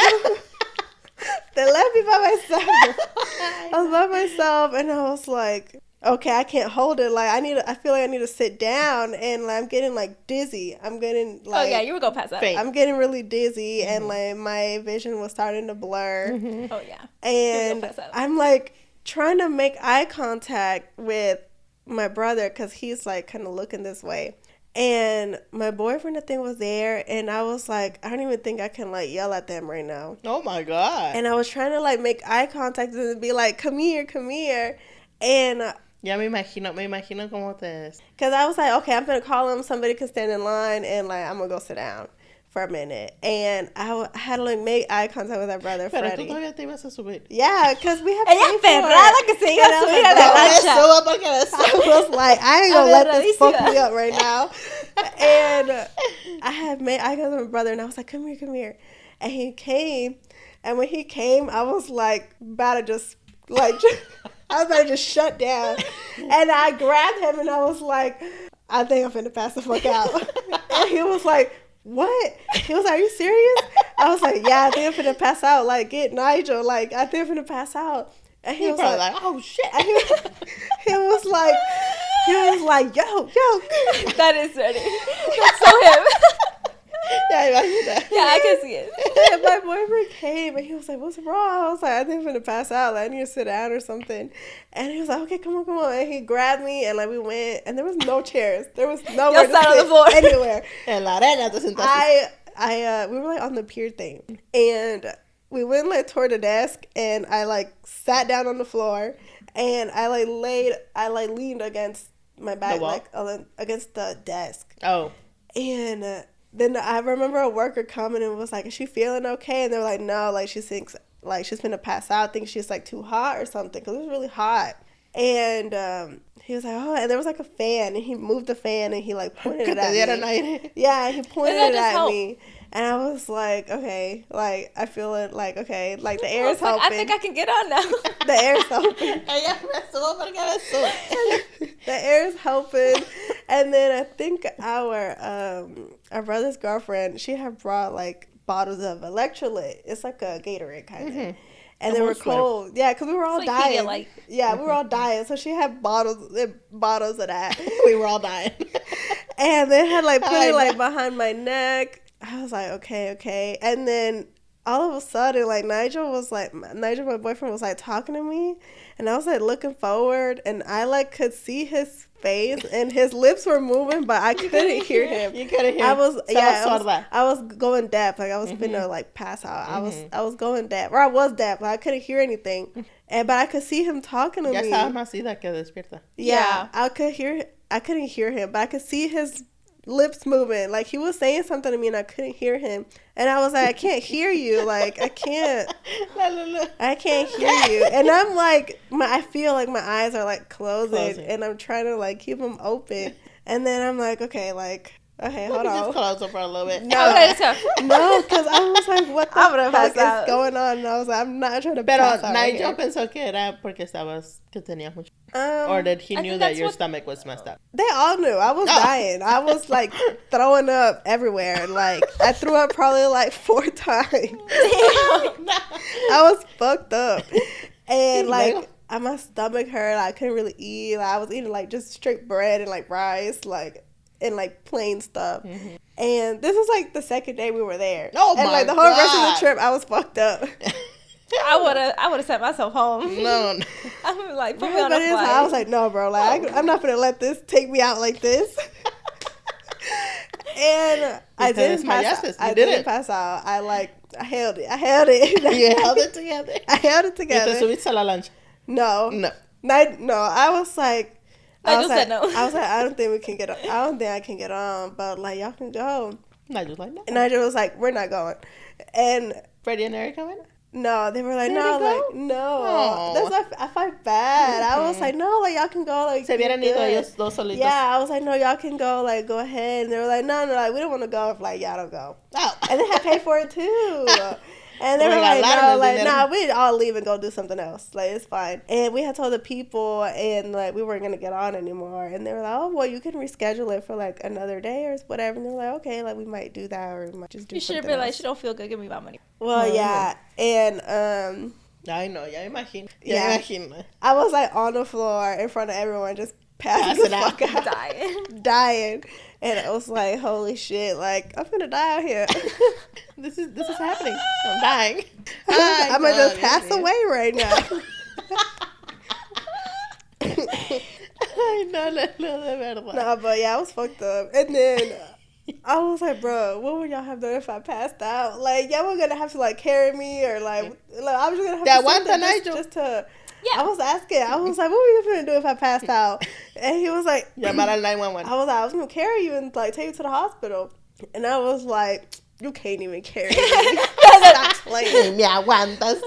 Speaker 2: They left me by myself. I was by myself and I was like, okay, I can't hold it. Like I feel like I need to sit down and like, I'm getting like dizzy. I'm getting like,
Speaker 1: oh yeah, you were gonna pass out.
Speaker 2: I'm getting really dizzy and like my vision was starting to blur.
Speaker 1: Oh yeah.
Speaker 2: And I'm like trying to make eye contact with my brother because he's like kind of looking this way. And my boyfriend, I think, was there. And I was like, I don't even think I can, like, yell at them right now.
Speaker 3: Oh, my God.
Speaker 2: And I was trying to, like, make eye contact and be like, come here, come here. And...
Speaker 3: Ya me imagino cómo te...
Speaker 2: Because I was like, okay, I'm going to call him. Somebody can stand in line. And, like, I'm going to go sit down for a minute. And I had to, like, make eye contact with my brother,
Speaker 3: Pero
Speaker 2: Freddie.
Speaker 3: tú todavía te ibas a subir.
Speaker 2: Yeah, because we have
Speaker 1: Ella ferrada que se iba a subir a la lancha.
Speaker 2: I was like, I ain't gonna let this fuck me up right now. And I had made eye contact with my brother, and I was like, come here. And he came, and when he came, I was like, about to just, like, I was about to just shut down. And I grabbed him, and I was like, I think I'm finna pass the fuck out. And he was like, what? He was like, are you serious? I was like, yeah, I think I'm finna pass out. Like, get Nigel. Like, I think I'm finna pass out. And he was like,
Speaker 3: oh, shit.
Speaker 2: He was like, yo.
Speaker 1: That is ready. That's so him.
Speaker 3: Yeah,
Speaker 1: I can see it.
Speaker 2: And my boyfriend came and he was like, what's wrong? I was like, I think I'm finna pass out. Like, I need to sit down or something. And he was like, okay, come on. And he grabbed me and like we went and there was no chairs. There was nowhere to sit
Speaker 1: on the floor.
Speaker 2: anywhere.
Speaker 3: En la arena te sentaste.
Speaker 2: We were like on the pier thing. And we went like toward the desk and I like sat down on the floor and I leaned against my back, like against the desk.
Speaker 3: Oh.
Speaker 2: And then I remember a worker coming and was like, is she feeling okay? And they were like, no, like she thinks like she's gonna pass out. I think she's like too hot or something because it was really hot. And he was like, oh, and there was like a fan and he moved the fan and he like pointed it at me. Yeah, he pointed it at me. And I was like, okay, like, I feel it, like, okay, like, the air is helping.
Speaker 1: I think I can get on now.
Speaker 2: The air is helping. The air is helping. And then I think our brother's girlfriend, she had brought, like, bottles of electrolyte. It's like a Gatorade kind of. Mm-hmm. And they were cold. Yeah, because we were all dying. Yeah, we were all dying. So she had bottles of that.
Speaker 3: We were all dying.
Speaker 2: And they had, like, put it, like, behind my neck. I was like, okay. And then all of a sudden, like, Nigel, my boyfriend, was, like, talking to me. And I was, like, looking forward. And I, like, could see his face. And his lips were moving, but I couldn't hear him.
Speaker 3: You couldn't hear him.
Speaker 2: I was going deaf. Like, I was finna, like, pass out. I was going deaf. Or I was deaf. Like, I couldn't hear anything. But I could see him talking to me.
Speaker 3: Ya estabas más ida que despierta.
Speaker 2: Yeah. I couldn't hear him. But I could see his lips moving, like he was saying something to me and I couldn't hear him and I was like, I can't hear you, like I can't hear you. And I'm like, I feel like my eyes are like closing and I'm trying to like keep them open and then I'm like, okay, like Okay,
Speaker 3: Let
Speaker 2: hold
Speaker 3: me just
Speaker 2: on.
Speaker 3: close up for a little bit.
Speaker 2: No.
Speaker 1: I'm gonna just go.
Speaker 2: No, because I was like, what the
Speaker 1: I'm gonna
Speaker 2: fuck
Speaker 1: pass out.
Speaker 2: is going on? And I was like, I'm not trying to
Speaker 3: Pero
Speaker 2: pass out right
Speaker 3: Nigel
Speaker 2: here.
Speaker 3: pensó que era porque que tenías mucho. Or that he
Speaker 1: I
Speaker 3: knew
Speaker 1: think
Speaker 3: that
Speaker 1: that's
Speaker 3: your
Speaker 1: what-
Speaker 3: stomach was messed up.
Speaker 2: They all knew. I was dying. I was like throwing up everywhere. Like I threw up probably like 4 times. I was fucked up. And like my stomach hurt. I couldn't really eat. Like, I was eating like just straight bread and like rice, like and like plain stuff.
Speaker 3: Mm-hmm.
Speaker 2: And this was like the second day we were there.
Speaker 3: Oh
Speaker 2: and
Speaker 3: my
Speaker 2: like the whole rest of
Speaker 3: God.
Speaker 2: the trip I was fucked up.
Speaker 1: I would have sent myself home.
Speaker 3: No.
Speaker 1: I'm like, put me
Speaker 2: Right,
Speaker 1: on
Speaker 2: but
Speaker 1: a
Speaker 2: it's,
Speaker 1: flight.
Speaker 2: I was like, no, bro. Like I'm not gonna let this take me out like this. And I didn't pass out.
Speaker 3: desmayaste.
Speaker 2: I
Speaker 3: You did
Speaker 2: didn't
Speaker 3: it.
Speaker 2: pass out. I held it.
Speaker 3: You held it together.
Speaker 2: I held it
Speaker 3: Y te
Speaker 2: together.
Speaker 3: subiste a la lancha.
Speaker 2: No.
Speaker 3: No.
Speaker 2: No. I was like,
Speaker 1: Nigel said no.
Speaker 2: I was like, I don't think we can get on. I don't think I can get on, but like y'all can go.
Speaker 3: Nigel's like, no.
Speaker 2: And Nigel was like, we're not going. And
Speaker 3: Freddie and Eric coming?
Speaker 2: no, they were like,
Speaker 3: They
Speaker 2: no,
Speaker 3: didn't
Speaker 2: like
Speaker 3: go?
Speaker 2: no.
Speaker 3: Aw.
Speaker 2: That's why I fight bad. I was like, no, like y'all can go. Like
Speaker 3: Se hubieran
Speaker 2: you're
Speaker 3: ido
Speaker 2: good.
Speaker 3: ellos dos solitos.
Speaker 2: Yeah, I was like, no, y'all can go. Like go ahead. And they were like, no, like we don't want to go if like y'all don't go.
Speaker 3: Oh.
Speaker 2: And they had paid for it too. And they were like,
Speaker 3: Regalaron
Speaker 2: no,
Speaker 3: el
Speaker 2: like,
Speaker 3: dinero.
Speaker 2: nah, we'd all leave and go do something else. Like, it's fine. And we had told the people, and, like, we weren't going to get on anymore. And they were like, oh, well, you can reschedule it for, like, another day or whatever. And they were like, okay, like, we might do that or we might just do
Speaker 1: You should have
Speaker 2: something
Speaker 1: been like,
Speaker 2: else.
Speaker 1: she don't feel good. Give me my money.
Speaker 2: Well, yeah. And,
Speaker 3: Ay, no, ya me imagino.
Speaker 2: Yeah.
Speaker 3: Ya me imagino.
Speaker 2: I was, like, on the floor in front of everyone just passing the
Speaker 3: Passing
Speaker 2: fuck out.
Speaker 1: Dying.
Speaker 2: Dying. And I was like, holy shit, like, I'm gonna die out here.
Speaker 3: This is happening. I'm dying.
Speaker 2: I'm gonna just pass away right now.
Speaker 3: Ay, no, de verdad.
Speaker 2: Nah, but yeah, I was fucked up. And then I was like, bro, what would y'all have done if I passed out? Like, y'all were gonna have to, like, carry me or, like I was just gonna have
Speaker 3: Te
Speaker 2: to
Speaker 3: aguanta,
Speaker 2: something
Speaker 3: Nigel.
Speaker 2: just to...
Speaker 1: Yeah.
Speaker 2: I was asking. I was like, what were you gonna do if I passed out? And he was like...
Speaker 3: Llamar al 911.
Speaker 2: I was gonna carry you and, like, take you to the hospital. And I was like, you can't even carry me. Stop playing.
Speaker 3: Me aguantas.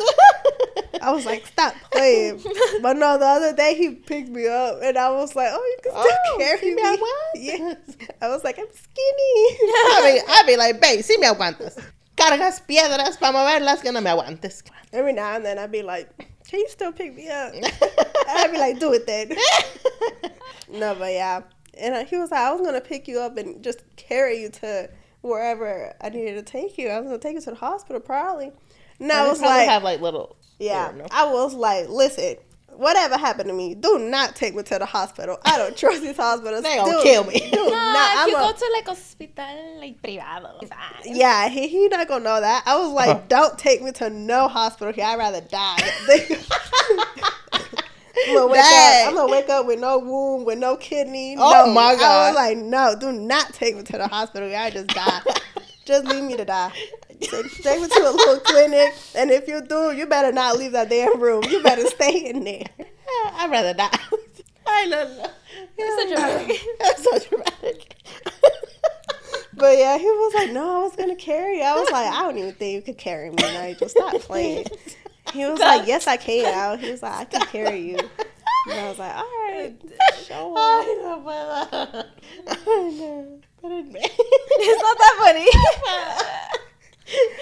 Speaker 2: I was like, stop playing. But no, the other day he picked me up and I was like, oh, you can still carry
Speaker 3: sí me
Speaker 2: me.
Speaker 3: aguantas.
Speaker 2: Yes. I was like, I'm skinny.
Speaker 3: I'd be like, babe, sí me aguantas. Cargas piedras para moverlas que no me aguantes.
Speaker 2: Every now and then I'd be like, can you still pick me up? And I'd be like, do it then. No, but yeah. And he was like, I was going to pick you up and just carry you to wherever I needed to take you. I was going to take you to the hospital probably. And I was like,
Speaker 3: have like little.
Speaker 2: yeah,
Speaker 3: no?
Speaker 2: I was like, listen, whatever happened to me, do not take me to the hospital. I don't trust these hospitals.
Speaker 3: They gonna kill me.
Speaker 2: Do
Speaker 1: No,
Speaker 2: not.
Speaker 1: if you
Speaker 2: I'm
Speaker 1: go to like hospital like privado. Fine.
Speaker 2: yeah, he not gonna know that. I was like, don't take me to no hospital here. I'd rather die. I'm gonna wake up with no womb, with no kidney.
Speaker 3: Oh,
Speaker 2: no.
Speaker 3: my
Speaker 2: I
Speaker 3: God.
Speaker 2: was like, no, do not take me to the hospital here. I just die. Just leave me to die. Take me to a little clinic, and if you do, you better not leave that damn room. You better stay in there.
Speaker 3: I'd rather die. I don't know.
Speaker 1: It's so dramatic.
Speaker 3: That's so dramatic.
Speaker 2: But yeah, he was like, no, I was gonna carry you. I was like, I don't even think you could carry me, Nigel. Stop playing. He was like, yes, I can. He was like, I can carry you. And I was like, all right, show up.
Speaker 3: Ay, no puedo. Ay, no. Espérenme.
Speaker 1: It's not that funny.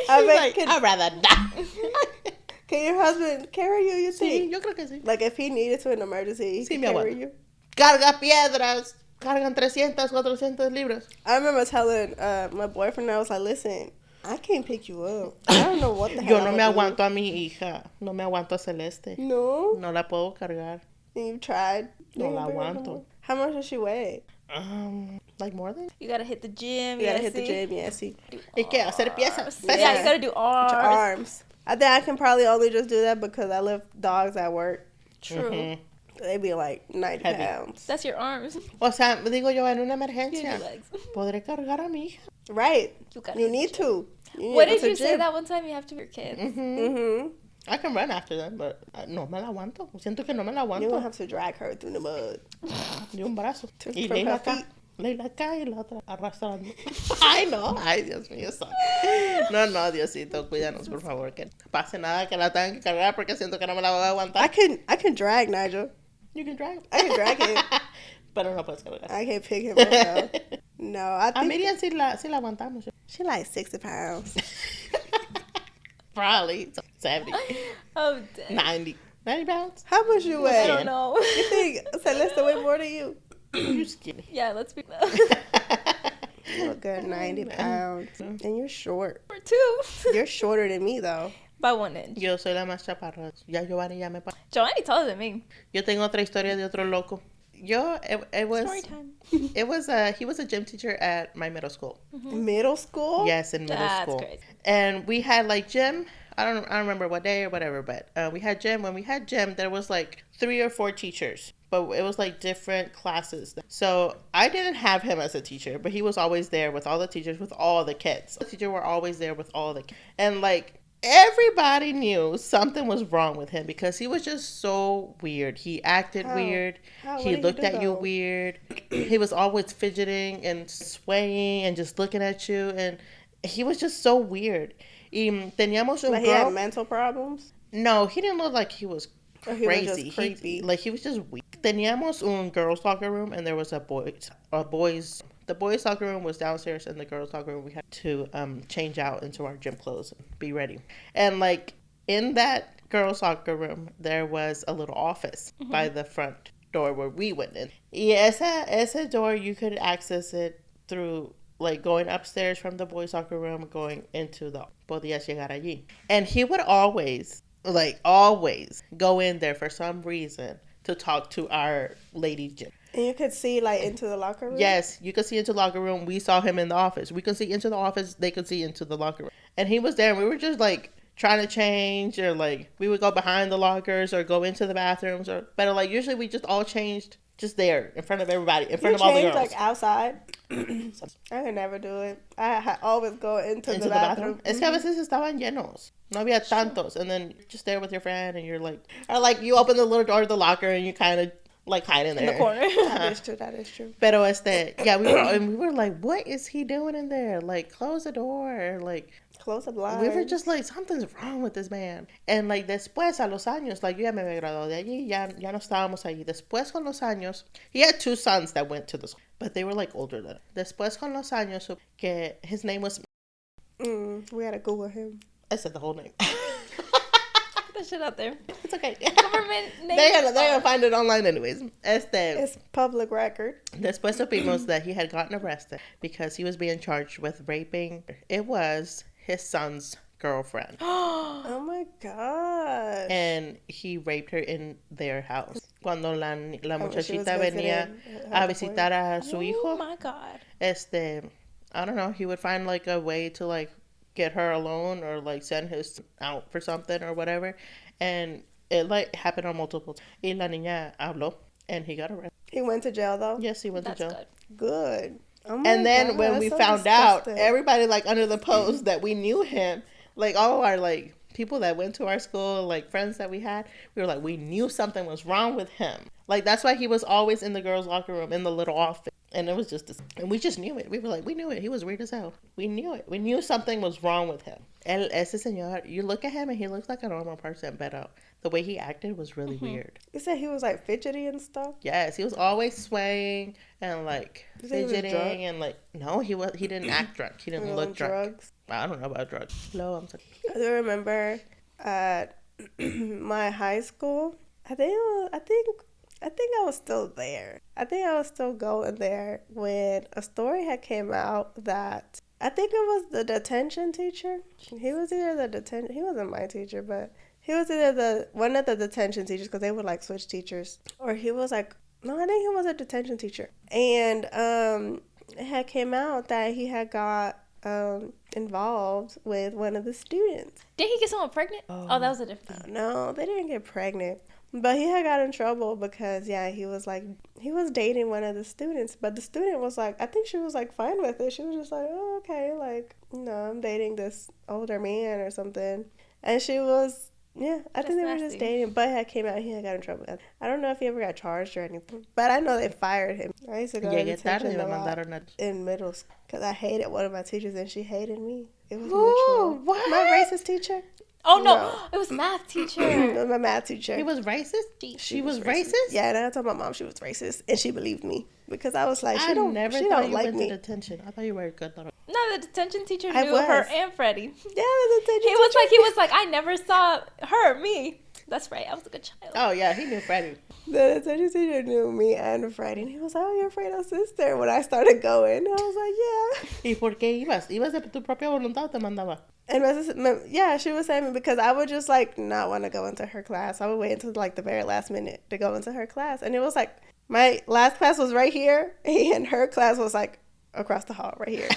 Speaker 2: I
Speaker 3: She's
Speaker 2: mean,
Speaker 3: like, I'd rather die.
Speaker 2: Can your husband carry you, you
Speaker 3: Sí,
Speaker 2: think?
Speaker 3: yo creo que sí.
Speaker 2: Like, if he needed to in an emergency, he
Speaker 3: Sí,
Speaker 2: could
Speaker 3: mi
Speaker 2: carry
Speaker 3: abuelo.
Speaker 2: you?
Speaker 3: Carga piedras. Cargan 300, 400 libras.
Speaker 2: I remember telling my boyfriend, I was like, listen, I can't pick you up. I don't know what the hell
Speaker 3: Yo no
Speaker 2: I'm
Speaker 3: me
Speaker 2: gonna do.
Speaker 3: aguanto a mi hija. No me aguanto a Celeste.
Speaker 2: No?
Speaker 3: No la puedo cargar.
Speaker 2: And you tried?
Speaker 3: No
Speaker 2: You
Speaker 3: la
Speaker 2: didn't bring her
Speaker 3: aguanto.
Speaker 2: home? How much does she weigh?
Speaker 3: Like more than.
Speaker 1: You gotta hit the gym.
Speaker 2: You gotta hit
Speaker 1: see?
Speaker 2: the gym, yeah, see.
Speaker 3: ¿Y qué? Hacer piezas.
Speaker 1: Yeah,
Speaker 2: Yeah.
Speaker 1: you gotta do arms.
Speaker 2: Your arms. I think I can probably only just do that because I lift dogs at work.
Speaker 1: True.
Speaker 3: Ujú.
Speaker 2: They be like 90
Speaker 3: Heavy.
Speaker 2: pounds.
Speaker 1: That's your arms.
Speaker 3: O sea, digo yo, en una
Speaker 1: You do
Speaker 3: emergencia,
Speaker 1: legs.
Speaker 3: podré cargar a mi hija.
Speaker 2: Right.
Speaker 1: You gotta
Speaker 2: You
Speaker 1: hit the
Speaker 2: need
Speaker 1: gym.
Speaker 2: to. You need
Speaker 1: What
Speaker 2: to go
Speaker 1: did
Speaker 2: to
Speaker 1: you
Speaker 2: the
Speaker 1: say
Speaker 2: gym.
Speaker 1: that one time you have to be your kids?
Speaker 2: Mm-hmm.
Speaker 3: I can run after them, but no me la aguanto. Siento que no me la
Speaker 2: You're
Speaker 3: aguanto.
Speaker 2: going to have to drag her through the mud.
Speaker 3: De un brazo. Y
Speaker 2: From
Speaker 3: Leila
Speaker 2: her
Speaker 3: acá.
Speaker 2: feet.
Speaker 3: Leila acá y la otra arrastrando. Ay, no. Ay, Dios mío. No, no, Diosito, cuídanos, por favor. Que no pase nada, que la tengan que cargar porque siento que no me la voy a aguantar.
Speaker 2: I can drag Nigel.
Speaker 3: You can drag.
Speaker 2: I can drag him.
Speaker 3: Pero no puedes cargar.
Speaker 2: I can't pick him myself. No, I
Speaker 3: A
Speaker 2: think
Speaker 3: Miriam sí la aguantamos.
Speaker 2: she like 60 pounds.
Speaker 3: Probably 70,
Speaker 1: Oh, dang.
Speaker 3: 90 pounds.
Speaker 2: How much you
Speaker 1: I
Speaker 2: weigh?
Speaker 1: don't know.
Speaker 2: You think Celeste weigh more than you?
Speaker 3: You skinny.
Speaker 1: Yeah, let's be
Speaker 2: You're a good 90 pounds. And you're short.
Speaker 1: for two.
Speaker 2: You're shorter than me, though.
Speaker 1: By 1 inch.
Speaker 3: Yo soy la más chaparra. Ya Giovanni ya me...
Speaker 1: Giovanni taller than me.
Speaker 3: Yo tengo otra historia de otro loco. It was...
Speaker 1: Story time.
Speaker 3: He was a gym teacher at my middle school.
Speaker 2: Middle school?
Speaker 3: Yes, in middle
Speaker 1: That's
Speaker 3: school.
Speaker 1: crazy.
Speaker 3: And we had like gym. I don't remember what day or whatever, but we had gym. When we had gym, there was like 3 or 4 teachers, but it was like different classes. So I didn't have him as a teacher, but he was always there with all the teachers, with all the kids. The teacher were always there with all the kids. And like everybody knew something was wrong with him because he was just so weird. He acted weird.
Speaker 2: What
Speaker 3: He
Speaker 2: did
Speaker 3: looked
Speaker 2: do,
Speaker 3: at you
Speaker 2: though?
Speaker 3: weird. He was always fidgeting and swaying and just looking at you, and he was just so weird. Y teníamos un
Speaker 2: Like he
Speaker 3: girl.
Speaker 2: had mental problems?
Speaker 3: No, he didn't look like he was
Speaker 2: Or he was
Speaker 3: crazy.
Speaker 2: just creepy?
Speaker 3: He was just weak. Teníamos un girls' locker room, and there was a boys. The boys' locker room was downstairs, and the girls' locker room we had to change out into our gym clothes and be ready. And like in that girls' locker room, there was a little office by the front door where we went in. Y ese door, you could access it through like going upstairs from the boys' locker room, going into the podías llegar allí. And he would always go in there for some reason to talk to our ladies gym.
Speaker 2: And you could see like into the locker room?
Speaker 3: Yes, you could see into the locker room. We saw him in the office. We could see into the office. They could see into the locker room. And he was there, and we were just like trying to change, or like we would go behind the lockers or go into the bathrooms, but like usually we just all changed just there in front of everybody, in front of all the girls.
Speaker 2: Like outside? I could never do it. I always go into the bathroom.
Speaker 3: Es que a veces estaban llenos. No había tantos. And then you're just there with your friend, and you're like, or like you open the little door of the locker and you kind of like hide in there.
Speaker 1: In the corner.
Speaker 2: That is true.
Speaker 3: Pero we were like, what is he doing in there? Like, close the door. Like,
Speaker 2: Close the blinds.
Speaker 3: we were just like, something's wrong with this man. And like después, a los años, like yo ya me había graduado de allí, ya no estábamos allí. Después con los años, he had 2 sons that went to the school, but they were like older than him. Después con los años, que his name was...
Speaker 2: we gotta Google him.
Speaker 3: I said the whole name.
Speaker 1: Put that shit out there.
Speaker 3: It's okay.
Speaker 1: Government name.
Speaker 3: They're gonna find it online anyways.
Speaker 2: It's public record.
Speaker 3: Después supimos that he had gotten arrested because he was being charged with raping. It was his son's girlfriend.
Speaker 2: Oh my god.
Speaker 3: And he raped her in their house. Cuando la
Speaker 2: she was
Speaker 3: muchachita venía
Speaker 2: visiting
Speaker 3: a
Speaker 2: her
Speaker 3: visitar a su
Speaker 1: Oh
Speaker 3: hijo,
Speaker 1: my god.
Speaker 3: I don't know, he would find like a way to like get her alone or like send his out for something or whatever. And it like happened on multiple times. Y la niña habló and he got arrested.
Speaker 2: He went to jail though?
Speaker 3: Yes, he went
Speaker 1: That's
Speaker 3: to jail.
Speaker 1: good.
Speaker 2: Good. Oh my
Speaker 3: And then
Speaker 2: God,
Speaker 3: when
Speaker 2: that's
Speaker 3: we
Speaker 2: so
Speaker 3: found out,
Speaker 2: disgusting.
Speaker 3: everybody like under the post that we knew him, like all of our like people that went to our school, like friends that we had, we were like, we knew something was wrong with him. Like that's why he was always in the girls' locker room in the little office. And it was just, and we just knew it. We were like, we knew it. He was weird as hell. We knew it. We knew something was wrong with him. Ese señor, you look at him and he looks like a normal person, but the way he acted was really weird.
Speaker 2: You said he was like fidgety and stuff?
Speaker 3: Yes, he was always swaying and like
Speaker 2: You say he was drunk?
Speaker 3: fidgeting and like, no, he didn't act drunk. He didn't look drunk.
Speaker 2: Drugs?
Speaker 3: I don't know about drugs. No, I'm sorry.
Speaker 2: I do remember at my high school, I think I was still there. I think I was still going there when a story had came out that I think it was the detention teacher. He was either he wasn't my teacher, but he was either one of the detention teachers because they would like switch teachers. Or he was like, no, I think he was a detention teacher. And it had came out that he had got involved with one of the students.
Speaker 1: Did he get someone pregnant? Oh, that was a different thing.
Speaker 2: No, they didn't get pregnant. But he had got in trouble because, he was dating one of the students. But the student was like, I think she was like fine with it. She was just like, oh, okay, like, no, I'm dating this older man or something. And she was, I think they were just dating. But it came out, he had got in trouble. I don't know if he ever got charged or anything. But I know they fired him. I used to go to detention a lot in middle school because I hated one of my teachers and she hated me. It was mutual.
Speaker 3: What?
Speaker 2: My racist teacher.
Speaker 1: Oh, no.
Speaker 2: No.
Speaker 1: It was math teacher.
Speaker 2: It was my math teacher.
Speaker 3: He was racist? She was racist?
Speaker 2: Yeah, and I told my mom she was racist, and she believed me because I was like, she
Speaker 3: I
Speaker 2: don't like
Speaker 3: went
Speaker 2: me.
Speaker 3: to detention. I thought you were a good little.
Speaker 1: No, the detention teacher
Speaker 2: I
Speaker 1: knew
Speaker 2: was.
Speaker 1: her and Freddie.
Speaker 2: Yeah, the detention
Speaker 1: He was
Speaker 2: teacher.
Speaker 1: like, I never saw her, me. That's right. I was a good child.
Speaker 3: Oh, yeah, he knew Freddie.
Speaker 2: The detention teacher knew me and Freddie, and he was like, "Oh, you're Fredo's sister." When I started going, I was like, "Yeah."
Speaker 3: ¿Y por qué ibas? ¿Ibas de tu propia voluntad o te mandaba?
Speaker 2: And yeah, she was saying because I would just like not want to go into her class. I would wait until like the very last minute to go into her class, and it was like my last class was right here, and her class was like across the hall right here.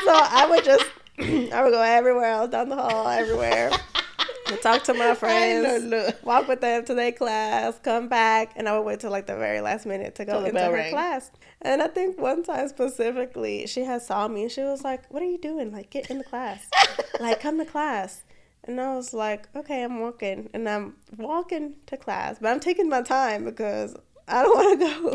Speaker 2: So I would go everywhere else, down the hall, everywhere. Talk to my friends, walk with them to their class, come back, and I would wait till like the very last minute to go into her class. And I think one time specifically, she had saw me and she was like, "What are you doing? Like, get in the class. Like, come to class." And I was like, "Okay, I'm walking." And I'm walking to class, but I'm taking my time because I don't want to go.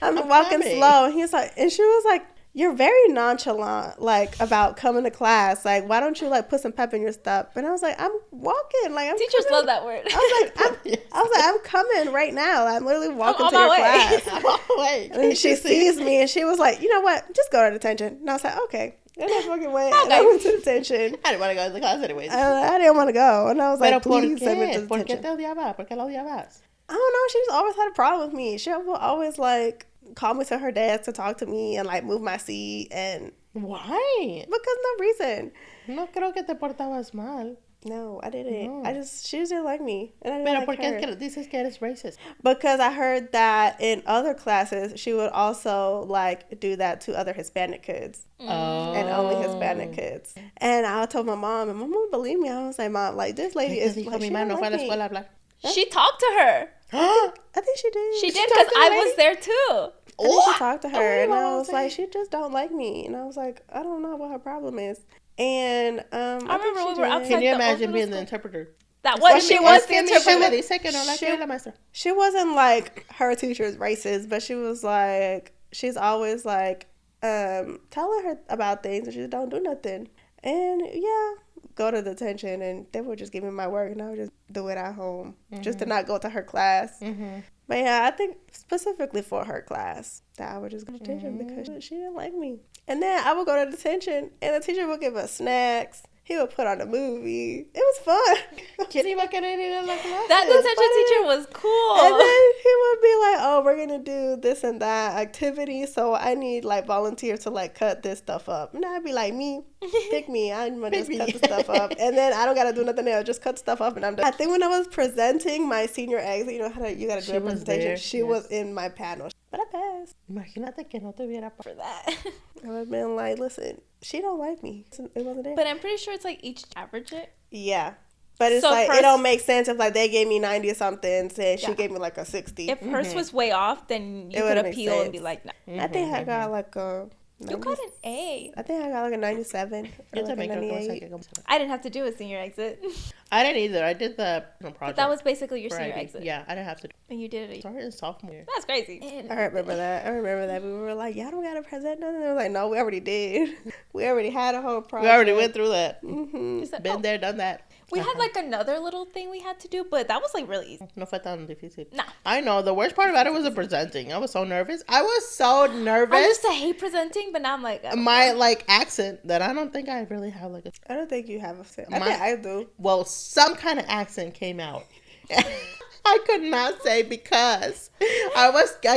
Speaker 2: I'm walking slow. And he was like, and she was like, "You're very nonchalant, like, about coming to class. Like, why don't you, like, put some pep in your step?" And I was like, "I'm walking. Like, I'm
Speaker 1: Teachers
Speaker 2: coming."
Speaker 1: love that word.
Speaker 2: I was like, "I'm coming right now. I'm literally walking to your class."
Speaker 3: I'm on my way.
Speaker 2: And she sees me, and she was like, "You know what? Just go to detention." And I was like, "Okay." And I fucking went, and I went to detention.
Speaker 3: I didn't want to go to the class anyways.
Speaker 2: I didn't want to go. And I was like,
Speaker 3: ¿Pero
Speaker 2: "Please send me to
Speaker 3: por qué? ¿Por qué
Speaker 2: detention."
Speaker 3: te odiaba? ¿Por qué la odiabas?
Speaker 2: I don't know. She's always had a problem with me. She will always, like, call me to her desk to talk to me and like move my seat and
Speaker 3: Why?
Speaker 2: because no reason.
Speaker 3: No creo que te portabas mal.
Speaker 2: No, I didn't.
Speaker 3: No.
Speaker 2: She just didn't like me. And I didn't
Speaker 3: Pero
Speaker 2: like
Speaker 3: ¿por qué
Speaker 2: her.
Speaker 3: es que dices que eres racist?
Speaker 2: Because I heard that in other classes she would also like do that to other Hispanic kids.
Speaker 3: Oh.
Speaker 2: And only Hispanic kids. And I told my mom, and my mom believed me. I was like, "Mom, like this lady is like,
Speaker 3: Mi
Speaker 2: she
Speaker 3: mamá
Speaker 2: don't
Speaker 3: no fue a
Speaker 2: like
Speaker 3: la
Speaker 2: me."
Speaker 3: escuela a hablar.
Speaker 1: She talked to her.
Speaker 2: I think she did.
Speaker 1: She did
Speaker 2: talked
Speaker 1: because
Speaker 2: to the
Speaker 1: I
Speaker 2: lady.
Speaker 1: was there too.
Speaker 2: I think she talked to her,
Speaker 3: Oh,
Speaker 2: and I
Speaker 3: no,
Speaker 2: was like, she just don't like me. And I was like, I don't know what her problem is. And I
Speaker 1: remember we were outside.
Speaker 3: Can you
Speaker 1: the
Speaker 3: imagine
Speaker 1: old
Speaker 3: being
Speaker 1: middle
Speaker 3: the
Speaker 1: school.
Speaker 3: interpreter?
Speaker 1: That was she was the
Speaker 3: Me
Speaker 1: interpreter.
Speaker 3: dice que no la quiere la maestra.
Speaker 2: She wasn't like her teacher's racist, but she was like, she's always like telling her about things, and she just don't do nothing. And yeah, go to detention, and they would just give me my work, and I would just do it at home, just to not go to her class.
Speaker 3: Mm-hmm.
Speaker 2: But yeah, I think specifically for her class that I would just go to detention because she didn't like me. And then I would go to detention, and the teacher would give us snacks. He would put on a movie. It was fun.
Speaker 3: ¿Quién iba a querer ir a la clase?
Speaker 1: That detention teacher was cool.
Speaker 2: And then he would be like, "Oh, we're gonna do this and that activity, so I need like volunteers to like cut this stuff up." And I'd be like, "Me, pick me. I'm gonna just cut the stuff up, and then I don't gotta do nothing else. Just cut stuff up, and I'm done." I think when I was presenting my senior exit, you know how you gotta do a presentation. She was in my panel, but I passed.
Speaker 3: Imagínate que no te hubiera
Speaker 1: For that.
Speaker 2: I would have been like, "Listen, she don't like me. It wasn't there."
Speaker 1: But I'm pretty sure it's like each average it.
Speaker 2: Yeah. But it's
Speaker 1: So
Speaker 2: like,
Speaker 1: hers-
Speaker 2: it don't make sense if like they gave me 90 or something, and she gave me like a 60.
Speaker 1: If hers was way off, then you
Speaker 2: It
Speaker 1: could
Speaker 2: wouldn't make
Speaker 1: appeal and be
Speaker 2: sense.
Speaker 1: like, no.
Speaker 2: I think I got like a...
Speaker 1: You got an A.
Speaker 2: I think I got like a 97 or
Speaker 3: Yo
Speaker 2: like a
Speaker 3: también creo que voy a
Speaker 2: 98.
Speaker 3: sacar como-
Speaker 1: I didn't have to do a senior exit.
Speaker 3: I didn't either. I did the project.
Speaker 1: But that was basically your
Speaker 3: for
Speaker 1: senior
Speaker 3: ID.
Speaker 1: exit.
Speaker 3: Yeah, I didn't have to.
Speaker 1: And you did it.
Speaker 3: Started in sophomore year.
Speaker 1: That's crazy.
Speaker 2: I remember that. We were like, "Y'all don't got to present nothing." They were like, "No, we already did. We already had a whole project."
Speaker 3: We already went through that.
Speaker 2: Mm-hmm.
Speaker 1: You said,
Speaker 3: Been
Speaker 1: oh.
Speaker 3: there, done that.
Speaker 1: We had like another little thing we had to do, but that was like really easy.
Speaker 3: No fue tan difícil.
Speaker 1: No.
Speaker 3: I know. The worst part about it was the presenting. I was so nervous. I was so nervous.
Speaker 1: I used to hate presenting, but now I'm like,
Speaker 3: My like accent that I don't think I really have like a.
Speaker 2: I don't think you have a fit. I think I do.
Speaker 3: Well, some kind of accent came out. I could not say because. I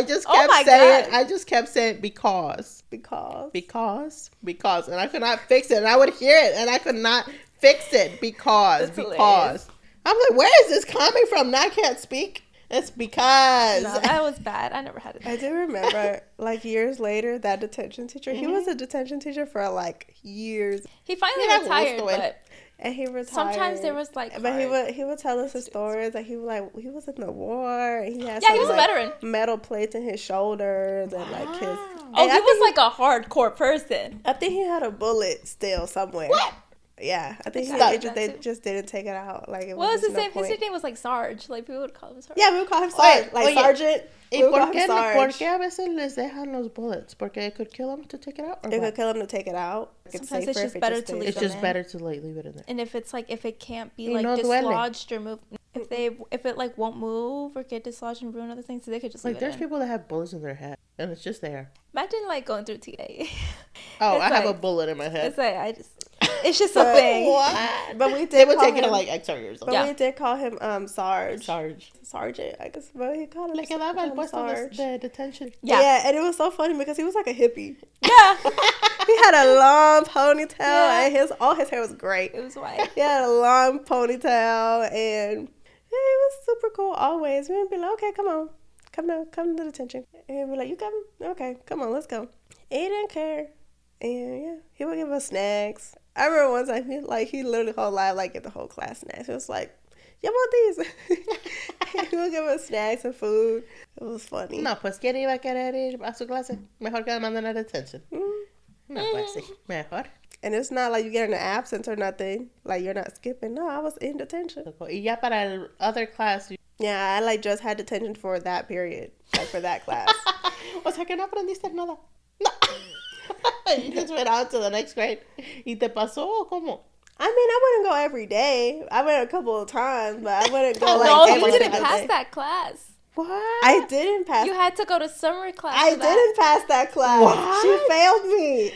Speaker 3: just kept saying.
Speaker 1: God.
Speaker 3: I just kept saying because.
Speaker 2: Because.
Speaker 3: And I could not fix it. And I would hear it and I could not fix it because.
Speaker 1: That's hilarious.
Speaker 3: I'm like, where is this coming from? Now I can't speak. It's because.
Speaker 1: no, that was bad. I never had it.
Speaker 2: I do remember, like, years later, that detention teacher, he was a detention teacher for, like, years.
Speaker 1: He finally
Speaker 3: Mira,
Speaker 1: retired,
Speaker 3: gusto,
Speaker 1: but
Speaker 2: And he retired.
Speaker 1: sometimes there was, like,
Speaker 2: But
Speaker 1: hard-
Speaker 2: he would tell us his stories. Like, he was in the war. And he had
Speaker 1: Yeah,
Speaker 2: some,
Speaker 1: he was a
Speaker 2: like,
Speaker 1: veteran.
Speaker 2: metal plates in his shoulders. And, like, his...
Speaker 1: Oh,
Speaker 2: and
Speaker 1: he
Speaker 2: I
Speaker 1: was
Speaker 2: think
Speaker 1: like a hardcore person.
Speaker 2: I think he had a bullet still somewhere.
Speaker 3: What?
Speaker 2: Yeah, I think they just didn't take it out. Like,
Speaker 1: well, it's the same. His name was like Sarge. Like, people would call him Sarge.
Speaker 2: Yeah, we would call him Sarge. Sergeant.
Speaker 3: ¿Y por qué a veces les dejan los bullets? Porque it could kill them to take it out?
Speaker 2: It could kill them to take it out.
Speaker 1: Sometimes it's just better to leave it in.
Speaker 3: It's just better to leave it in there.
Speaker 1: And if it's like, if it can't be like dislodged or moved, if it like won't move or get dislodged and ruin other things, so they could just leave it in.
Speaker 3: There's people that have bullets in their head and it's just there.
Speaker 1: Imagine like going through TA.
Speaker 3: Oh, I have a bullet in my head.
Speaker 1: It's like, it's just a thing.
Speaker 2: What? But we did.
Speaker 3: They would take it to like X-ray or something.
Speaker 2: But we did call him Sarge.
Speaker 3: Sergeant,
Speaker 2: I guess. But he called him.
Speaker 3: Le quedaba el puesto de detention.
Speaker 2: Yeah, and it was so funny because he was like a hippie.
Speaker 1: Yeah.
Speaker 2: He had a long ponytail and all his hair was great.
Speaker 1: It was white.
Speaker 2: He had a long ponytail and he was super cool always. We'd be like, okay, come to detention. And he'd be like, you coming? Okay, come on, let's go. And he didn't care. And yeah, he would give us snacks. I remember one time he literally whole life like get the whole class snacks. It was like, you want these? He would give us snacks and food. It was funny.
Speaker 3: No, pues ¿quién iba a querer ir a su clase? Mejor que me manden a detention. No, pues sí, mejor.
Speaker 2: And it's not like you get an absence or nothing. Like, you're not skipping. No, I was in detention.
Speaker 3: Y ya para el other class.
Speaker 2: Yeah, I just had detention for that period. Like, for that class.
Speaker 3: O sea que no aprendiste nada. No. You just went on to the next grade. ¿Y te pasó o cómo?
Speaker 2: I mean, I wouldn't go every day. I went a couple of times, but I wouldn't go
Speaker 1: no, you didn't pass that class.
Speaker 2: What? I didn't pass.
Speaker 1: You had to go to summer class.
Speaker 2: I didn't pass that class. What? She failed me.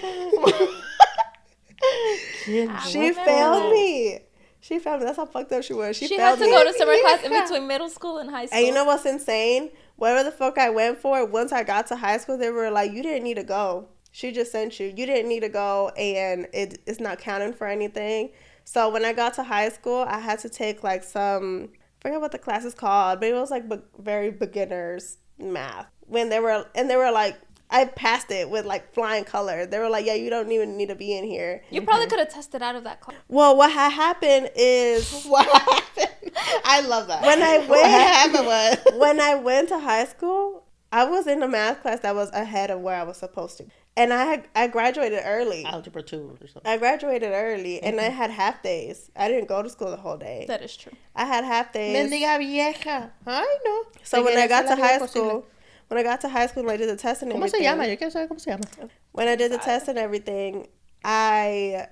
Speaker 2: She failed me. She failed me. That's how fucked up she was. She
Speaker 1: had to go to summer class in between middle school and high school.
Speaker 2: And you know what's insane? Whatever the fuck I went for, once I got to high school, they were like, you didn't need to go. She just sent you. You didn't need to go, and it's not counting for anything. So when I got to high school, I had to take like I forget what the class is called, but it was like very beginners math. They were like, I passed it with like flying colors. They were like, yeah, you don't even need to be in here.
Speaker 1: You probably could have tested out of that class.
Speaker 2: Well, what had happened is...
Speaker 3: What happened? I love that.
Speaker 2: When I went to high school, I was in a math class that was ahead of where I was supposed to. And I graduated early.
Speaker 3: Algebra 2 or something.
Speaker 2: I graduated early, and I had half days. I didn't go to school the whole day.
Speaker 1: That is true.
Speaker 2: I had half days.
Speaker 3: Mendiga vieja. Ay, no.
Speaker 2: So when I got to high school... When I got to high school and I did the test and everything.
Speaker 3: ¿Cómo se llama? Yo quiero saber cómo se llama.
Speaker 2: When I did the test and everything, I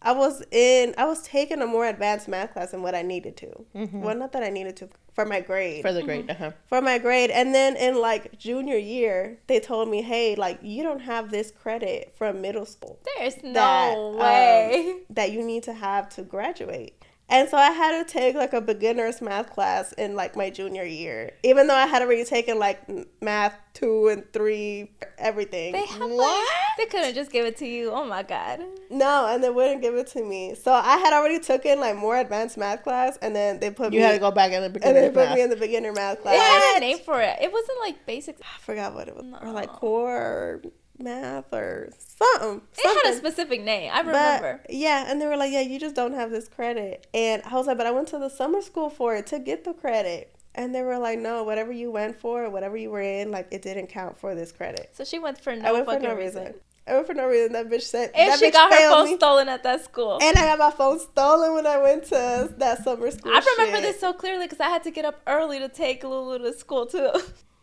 Speaker 2: was taking a more advanced math class than what I needed to. Mm-hmm. Well, not that I needed to, for my grade.
Speaker 3: For the grade, uh-huh.
Speaker 2: For my grade. And then in like junior year, they told me, hey, like, you don't have this credit from middle school.
Speaker 1: There's no way.
Speaker 2: That you need to have to graduate. And so I had to take like a beginner's math class in like my junior year, even though I had already taken like math 2 and 3, everything.
Speaker 1: They couldn't just give it to you. Oh my God.
Speaker 2: No, and they wouldn't give it to me. So I had already taken like more advanced math class, and then they put
Speaker 3: you had to go back in the beginner math.
Speaker 2: And they put me in the beginner math class.
Speaker 1: It had a name for it. It wasn't like basic.
Speaker 2: I forgot what it was, or like core math or something.
Speaker 1: It had a specific name. I remember.
Speaker 2: But, yeah, and they were like, yeah, you just don't have this credit. And I was like, but I went to the summer school for it to get the credit. And they were like, no, whatever you went for, whatever you were in, like, it didn't count for this credit.
Speaker 1: So she went for no fucking reason.
Speaker 2: I went for no reason. That bitch said.
Speaker 1: And she got her phone stolen at that school.
Speaker 2: And I got my phone stolen when I went to that summer school.
Speaker 1: I remember this so clearly because I had to get up early to take Lulu to school too.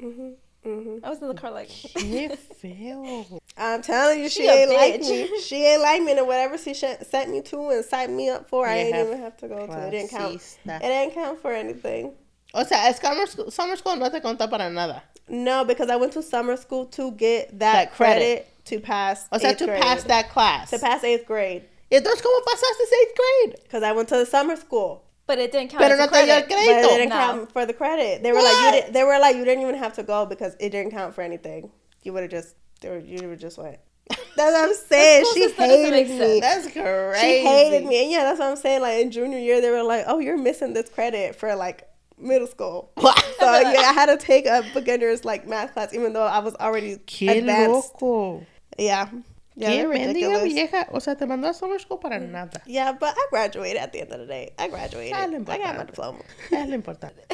Speaker 1: Mm-hmm. Mm-hmm. I was in the car like,
Speaker 2: I'm telling you, she ain't like me. She ain't like me, and whatever she sent me to and signed me up for, I didn't even have to go to. It didn't count. It didn't count for anything.
Speaker 3: O sea, summer school no te contó para nada.
Speaker 2: No, because I went to summer school to get that credit to pass.
Speaker 3: O sea, to pass that class.
Speaker 2: To pass 8th grade.
Speaker 3: Entonces, ¿cómo pasaste 8th grade?
Speaker 2: Because I went to the summer school.
Speaker 1: But it didn't count.
Speaker 3: Pero no te dio el crédito.
Speaker 2: But it didn't count for the credit. They were like, you didn't even have to go because it didn't count for anything. You would have just went. That's what I'm saying. She hated me.
Speaker 3: That's crazy.
Speaker 2: She hated me. And yeah, that's what I'm saying. Like in junior year, they were like, oh, you're missing this credit for like middle school. So yeah, I had to take a beginner's like math class, even though I was already advanced.
Speaker 3: Loco.
Speaker 2: Yeah. Yeah,
Speaker 3: qué mendiga vieja. O sea, te mandó a summer school para nada.
Speaker 2: Yeah, but I graduated at the end of the day. I graduated. I got my diploma.
Speaker 3: Es lo importante.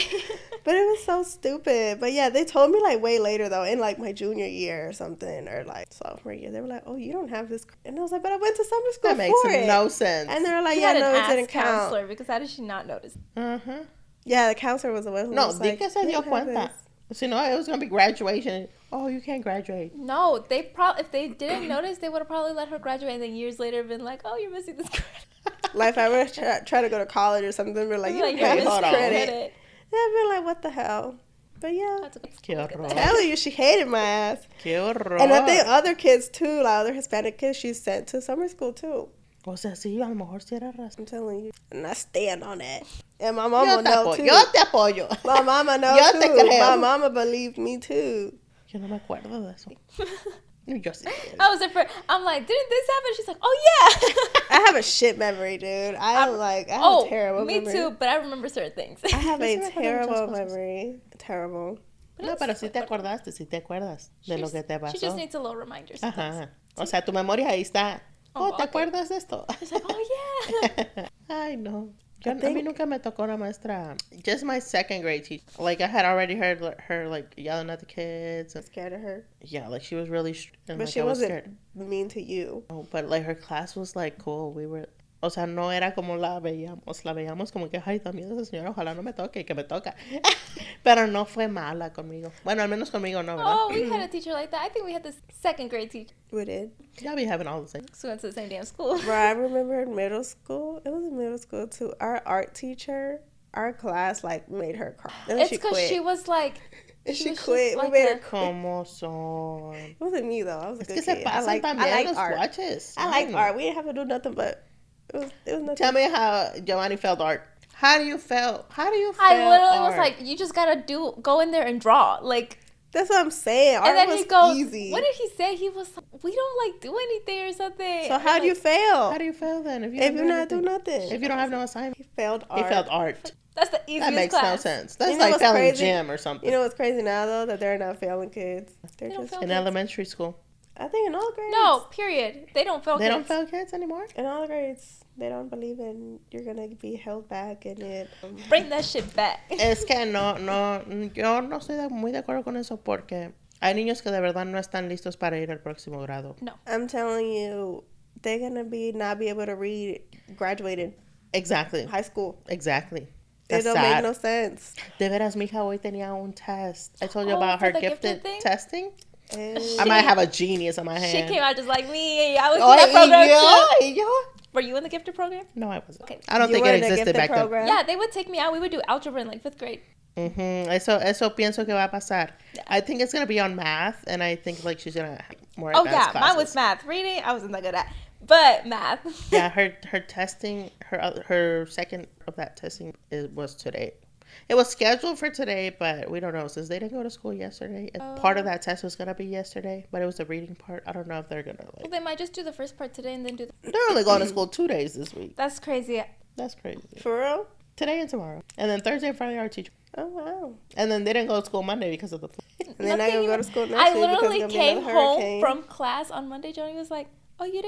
Speaker 2: But it was so stupid. But yeah, they told me like way later though, in like my junior year or something, or like sophomore year. They were like, "Oh, you don't have this," and I was like, "But I went to summer school
Speaker 3: That makes
Speaker 2: for it."
Speaker 3: no sense.
Speaker 2: And they were like,
Speaker 1: She
Speaker 2: "Yeah,
Speaker 1: had an
Speaker 2: no, it
Speaker 1: ass
Speaker 2: didn't count."
Speaker 1: counselor because how did she not notice?
Speaker 3: Uh-huh.
Speaker 2: Yeah, the counselor was the one who
Speaker 3: No,
Speaker 2: was
Speaker 3: di
Speaker 2: like,
Speaker 3: que se
Speaker 2: "You
Speaker 3: dio
Speaker 2: don't have
Speaker 3: cuenta.
Speaker 2: this."
Speaker 3: So, no, it was going to be graduation. Oh, you can't graduate.
Speaker 1: No, they probably if they didn't notice, they would have probably let her graduate, and then years later been like, "Oh, you're missing this credit."
Speaker 2: Like if I were to try to go to college or something, we're like, "You don't
Speaker 1: you're
Speaker 2: have
Speaker 1: missing
Speaker 2: this credit."
Speaker 1: credit.
Speaker 2: And I'd be like, "What the hell?" But yeah,
Speaker 1: That's okay.
Speaker 3: Qué horror.
Speaker 2: telling you, she hated my ass.
Speaker 3: Qué horror.
Speaker 2: And I think other kids too, like other Hispanic kids, she sent to summer school too.
Speaker 3: O sea, sí, a lo mejor sí era razón.
Speaker 2: I'm telling you, and I stand on that. And my
Speaker 3: Yo
Speaker 2: mama
Speaker 3: te
Speaker 2: know too.
Speaker 3: Yo te apoyo.
Speaker 2: My mama knows
Speaker 3: Yo
Speaker 2: too.
Speaker 3: te creo.
Speaker 2: My mama believed me too.
Speaker 3: Yo no me acuerdo de eso. Yo sí.
Speaker 1: I was afraid. I'm like, didn't this happen? She's like, oh yeah.
Speaker 2: I have a shit memory, dude. I have a terrible
Speaker 1: me
Speaker 2: memory.
Speaker 1: too. But I remember certain things.
Speaker 2: I have
Speaker 3: Yo sí
Speaker 2: a
Speaker 3: me acuerdo de
Speaker 2: terrible
Speaker 3: muchas cosas.
Speaker 2: memory. Terrible.
Speaker 3: No, pero sí te acordaste, sí te acuerdas de lo que te
Speaker 1: She
Speaker 3: pasó.
Speaker 1: just needs a little reminder. sometimes.
Speaker 3: Ajá. O sea, tu memoria ahí está.
Speaker 1: Oh,
Speaker 3: Oh, ¿te
Speaker 1: okay.
Speaker 3: acuerdas de esto?
Speaker 1: She's like, oh yeah.
Speaker 3: Ay, no. Yo,
Speaker 2: I
Speaker 3: a mí
Speaker 2: think-
Speaker 3: nunca me tocó una maestra. Just my second grade teacher. Like, I had already heard her, like, yelling at the kids. And,
Speaker 2: Scared of her.
Speaker 3: yeah, like, she was really... And,
Speaker 2: But
Speaker 3: like,
Speaker 2: she
Speaker 3: I was
Speaker 2: wasn't
Speaker 3: scared.
Speaker 2: mean to you.
Speaker 3: No, but, like, her class was, like, cool. We were... O sea, no era como la veíamos. La veíamos como que, ay, da miedo esa señora. Ojalá no me toque, que me toca. Pero no fue mala conmigo. Bueno, al menos conmigo no, ¿verdad?
Speaker 1: Oh, we had a teacher like that. I think we had this second grade teacher.
Speaker 2: We did.
Speaker 3: Yeah, we having all the same.
Speaker 1: So we went to the same damn school.
Speaker 2: Bro, I remember in middle school. It was in middle school too. Our art teacher, our class, like, made her cry. And then
Speaker 1: It's
Speaker 2: she
Speaker 1: because
Speaker 2: quit.
Speaker 1: she was like,
Speaker 2: And she
Speaker 1: was just
Speaker 2: quit. We
Speaker 1: like
Speaker 2: made
Speaker 1: a-
Speaker 2: her cry.
Speaker 3: ¿Cómo son?
Speaker 2: It wasn't me though. I was a
Speaker 3: Es
Speaker 2: good
Speaker 3: que se
Speaker 2: kid. I
Speaker 3: pasan
Speaker 2: like
Speaker 3: también los
Speaker 2: art.
Speaker 3: guaches.
Speaker 2: I like
Speaker 3: Ay,
Speaker 2: art. We didn't have to do nothing, but it was nothing.
Speaker 3: Tell me how Giovanni felt art. How do you feel? How do you feel?
Speaker 1: I literally was
Speaker 3: art?
Speaker 1: like, you just gotta go in there and draw. Like,
Speaker 2: That's what I'm saying. Art
Speaker 1: and then
Speaker 2: was
Speaker 1: he goes,
Speaker 2: easy.
Speaker 1: what did he say? He was like, we don't like do anything or something.
Speaker 2: So
Speaker 1: And
Speaker 2: how
Speaker 1: I'm
Speaker 2: do you
Speaker 1: like,
Speaker 2: fail?
Speaker 3: How do you feel then? If you
Speaker 2: If
Speaker 3: don't
Speaker 2: you
Speaker 3: do
Speaker 2: not do
Speaker 3: anything?
Speaker 2: nothing.
Speaker 3: If you don't have no assignment.
Speaker 2: He failed art.
Speaker 3: He felt art.
Speaker 1: That's the easiest
Speaker 3: That makes
Speaker 1: class.
Speaker 3: no sense. That's
Speaker 2: You know
Speaker 3: like
Speaker 2: what's
Speaker 3: failing
Speaker 2: crazy?
Speaker 3: gym or something.
Speaker 2: You know what's crazy now though? That they're not failing kids. They're
Speaker 1: They don't
Speaker 2: just
Speaker 1: fail
Speaker 3: in
Speaker 1: kids.
Speaker 3: elementary school.
Speaker 2: I think in all grades.
Speaker 1: No, period. They don't fail
Speaker 3: They
Speaker 1: kids.
Speaker 3: don't fail kids anymore?
Speaker 2: In all grades. They don't believe in you're gonna be held back in it.
Speaker 1: Bring that shit back.
Speaker 3: Es que no, yo no estoy muy de acuerdo con eso porque hay niños que de verdad no están listos para ir al próximo grado.
Speaker 1: No.
Speaker 2: I'm telling you, they're gonna not be able to read graduated
Speaker 3: Exactly.
Speaker 2: high school.
Speaker 3: Exactly.
Speaker 2: It
Speaker 3: That's
Speaker 2: don't
Speaker 3: sad.
Speaker 2: make no sense.
Speaker 3: De veras, mi hija hoy tenía un test. I told you
Speaker 1: Oh,
Speaker 3: about
Speaker 1: for
Speaker 3: her
Speaker 1: the
Speaker 3: gifted
Speaker 1: gifted thing?
Speaker 3: testing.
Speaker 2: And
Speaker 3: I might have a genius on my hand.
Speaker 1: She came out just like me. I was
Speaker 3: Oh,
Speaker 1: in that program
Speaker 3: y yo,
Speaker 1: too.
Speaker 3: y yo.
Speaker 1: Were you in the gifted program?
Speaker 3: No, I wasn't.
Speaker 1: Okay.
Speaker 3: I don't
Speaker 2: You
Speaker 3: think
Speaker 2: were
Speaker 3: it
Speaker 2: in a
Speaker 3: existed
Speaker 2: gifted
Speaker 3: back
Speaker 2: program?
Speaker 1: Yeah, they would take me out. We would do algebra in like 5th grade.
Speaker 3: then. Eso pienso que va a pasar.
Speaker 1: Yeah.
Speaker 3: I think it's gonna be on math, and I think like she's gonna have more
Speaker 1: Oh
Speaker 3: advanced
Speaker 1: yeah, mine was
Speaker 3: classes.
Speaker 1: math. Reading, I wasn't that good at. But math.
Speaker 3: Yeah, her testing, her second of that testing was today. It was scheduled for today, but we don't know since they didn't go to school yesterday. Part of that test was gonna be yesterday, but it was the reading part. I don't know if they're gonna
Speaker 1: Well,
Speaker 3: like.
Speaker 1: they might just do the first part today and then do the...
Speaker 3: They're only going to school 2 days this week.
Speaker 1: That's crazy.
Speaker 3: That's crazy.
Speaker 2: for real?
Speaker 3: Today and tomorrow, and then Thursday and Friday are teacher.
Speaker 2: Oh wow.
Speaker 3: And then they didn't go to school Monday because of the.
Speaker 2: And then I
Speaker 1: Nothing
Speaker 2: gonna go to
Speaker 1: even-
Speaker 2: school next
Speaker 1: I
Speaker 2: week because
Speaker 1: literally
Speaker 2: it's gonna be
Speaker 1: came
Speaker 2: another
Speaker 1: home
Speaker 2: hurricane.
Speaker 1: from class on Monday. Johnny was like, "Oh, you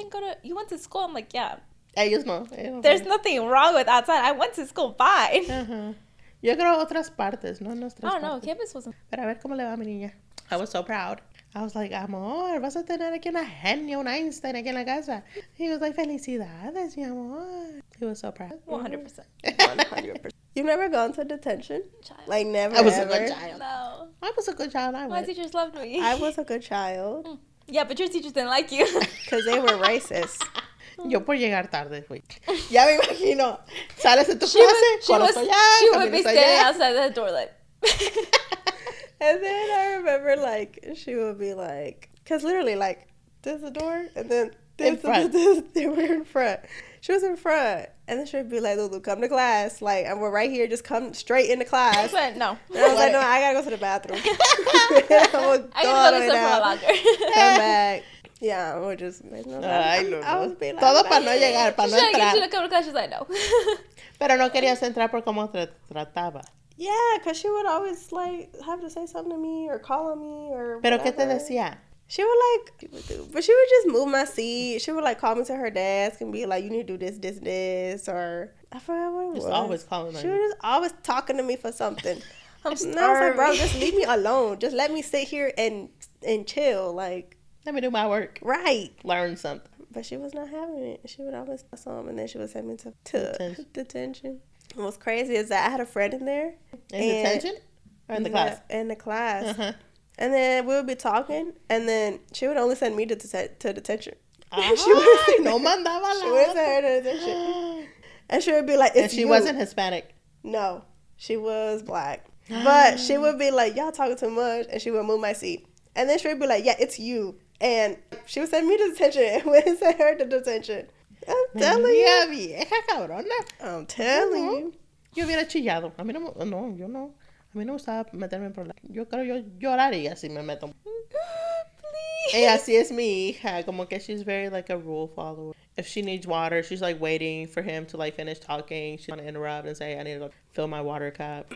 Speaker 1: went to school?" I'm like, "Yeah."
Speaker 3: Ellos no. Ellos
Speaker 1: There's
Speaker 3: no.
Speaker 1: nothing wrong with outside. I went to school fine.
Speaker 3: Ajá. Yo creo otras partes, no nuestras
Speaker 1: Oh no,
Speaker 3: partes.
Speaker 1: campus wasn't.
Speaker 3: Pero a ver cómo le va a mi niña. I was so proud. I was like, amor, vas a tener aquí una genio, un Einstein aquí en la casa. He was like, felicidades, mi amor. He was so proud.
Speaker 1: 100%.
Speaker 2: 100%. You've never gone to detention?
Speaker 1: Child.
Speaker 2: Like never.
Speaker 3: I was a
Speaker 2: ever?
Speaker 3: good child.
Speaker 1: No,
Speaker 3: I was a good child. I
Speaker 1: my
Speaker 3: went.
Speaker 1: teachers loved me.
Speaker 2: I was a good child
Speaker 1: Yeah, but your teachers didn't like you.
Speaker 2: because they were racist.
Speaker 3: Yo por llegar tarde fui. Ya me imagino. Sales de tu
Speaker 1: she
Speaker 3: clase,
Speaker 1: would,
Speaker 3: conoces allá,
Speaker 1: she would be
Speaker 3: caminas
Speaker 1: standing
Speaker 3: allá.
Speaker 1: outside the door like.
Speaker 2: And then I remember like she would be like, because literally like this is the door, and then
Speaker 3: In front.
Speaker 2: they were in front. She was in front, and then she would be like, Lulu, come to class. Like, and we're right here, just come straight into class.
Speaker 1: But no.
Speaker 2: And I was like, no, I gotta go to the bathroom. I would
Speaker 1: I
Speaker 2: go
Speaker 1: gotta
Speaker 2: all
Speaker 1: go
Speaker 2: the
Speaker 1: to
Speaker 2: way
Speaker 1: Sephora
Speaker 2: down,
Speaker 1: longer.
Speaker 2: come back. Yeah, or just like, no,
Speaker 3: Ay, no,
Speaker 2: I
Speaker 3: no.
Speaker 2: was being like,
Speaker 3: Todo para no llegar, para
Speaker 1: She
Speaker 3: no
Speaker 1: should have
Speaker 3: entrar.
Speaker 1: come to class. She's like, no.
Speaker 3: Pero no querías entrar por cómo te trataba.
Speaker 2: yeah, because she would always like have to say something to me or call on me or
Speaker 3: Pero ¿qué te
Speaker 2: whatever.
Speaker 3: decía?
Speaker 2: She would like, but she would just move my seat. She would like call me to her desk and be like, "You need to do this," or I forgot what it was.
Speaker 3: Just always calling on
Speaker 2: She
Speaker 3: you.
Speaker 2: was just always talking to me for something.
Speaker 1: I'm
Speaker 2: And I was like, bro,
Speaker 1: starving.
Speaker 2: just leave me alone. Just let me sit here and chill. Like,
Speaker 3: Let me do my work.
Speaker 2: right.
Speaker 3: Learn something.
Speaker 2: But she was not having it. She would always tell some, and then she would send me to detention. What's crazy is that I had a friend in there.
Speaker 3: In detention? Or in the class?
Speaker 2: In the class.
Speaker 3: Uh-huh.
Speaker 2: And then we would be talking, and then she would only send me to detention.
Speaker 3: Ay,
Speaker 2: She would
Speaker 3: no mandaba la
Speaker 2: She would
Speaker 3: otra.
Speaker 2: send her to detention. And she would be like, it's
Speaker 3: And she
Speaker 2: you.
Speaker 3: wasn't Hispanic.
Speaker 2: No, she was black. But she would be like, y'all talking too much, and she would move my seat. And then she would be like, yeah, it's you. And she would send me to detention and would send her to detention. I'm telling you.
Speaker 3: Vieja cabrona.
Speaker 2: I'm telling you.
Speaker 3: Yo hubiera chillado. A mí no, no, yo no. A mí no me gustaba meterme en problemas. Yo creo yo lloraría si me meto.
Speaker 1: Please.
Speaker 3: Y así es mi hija. Como que she's very like a rule follower. If she needs water, she's like waiting for him to like finish talking. She's gonna interrupt and say, I need to go fill my water cup.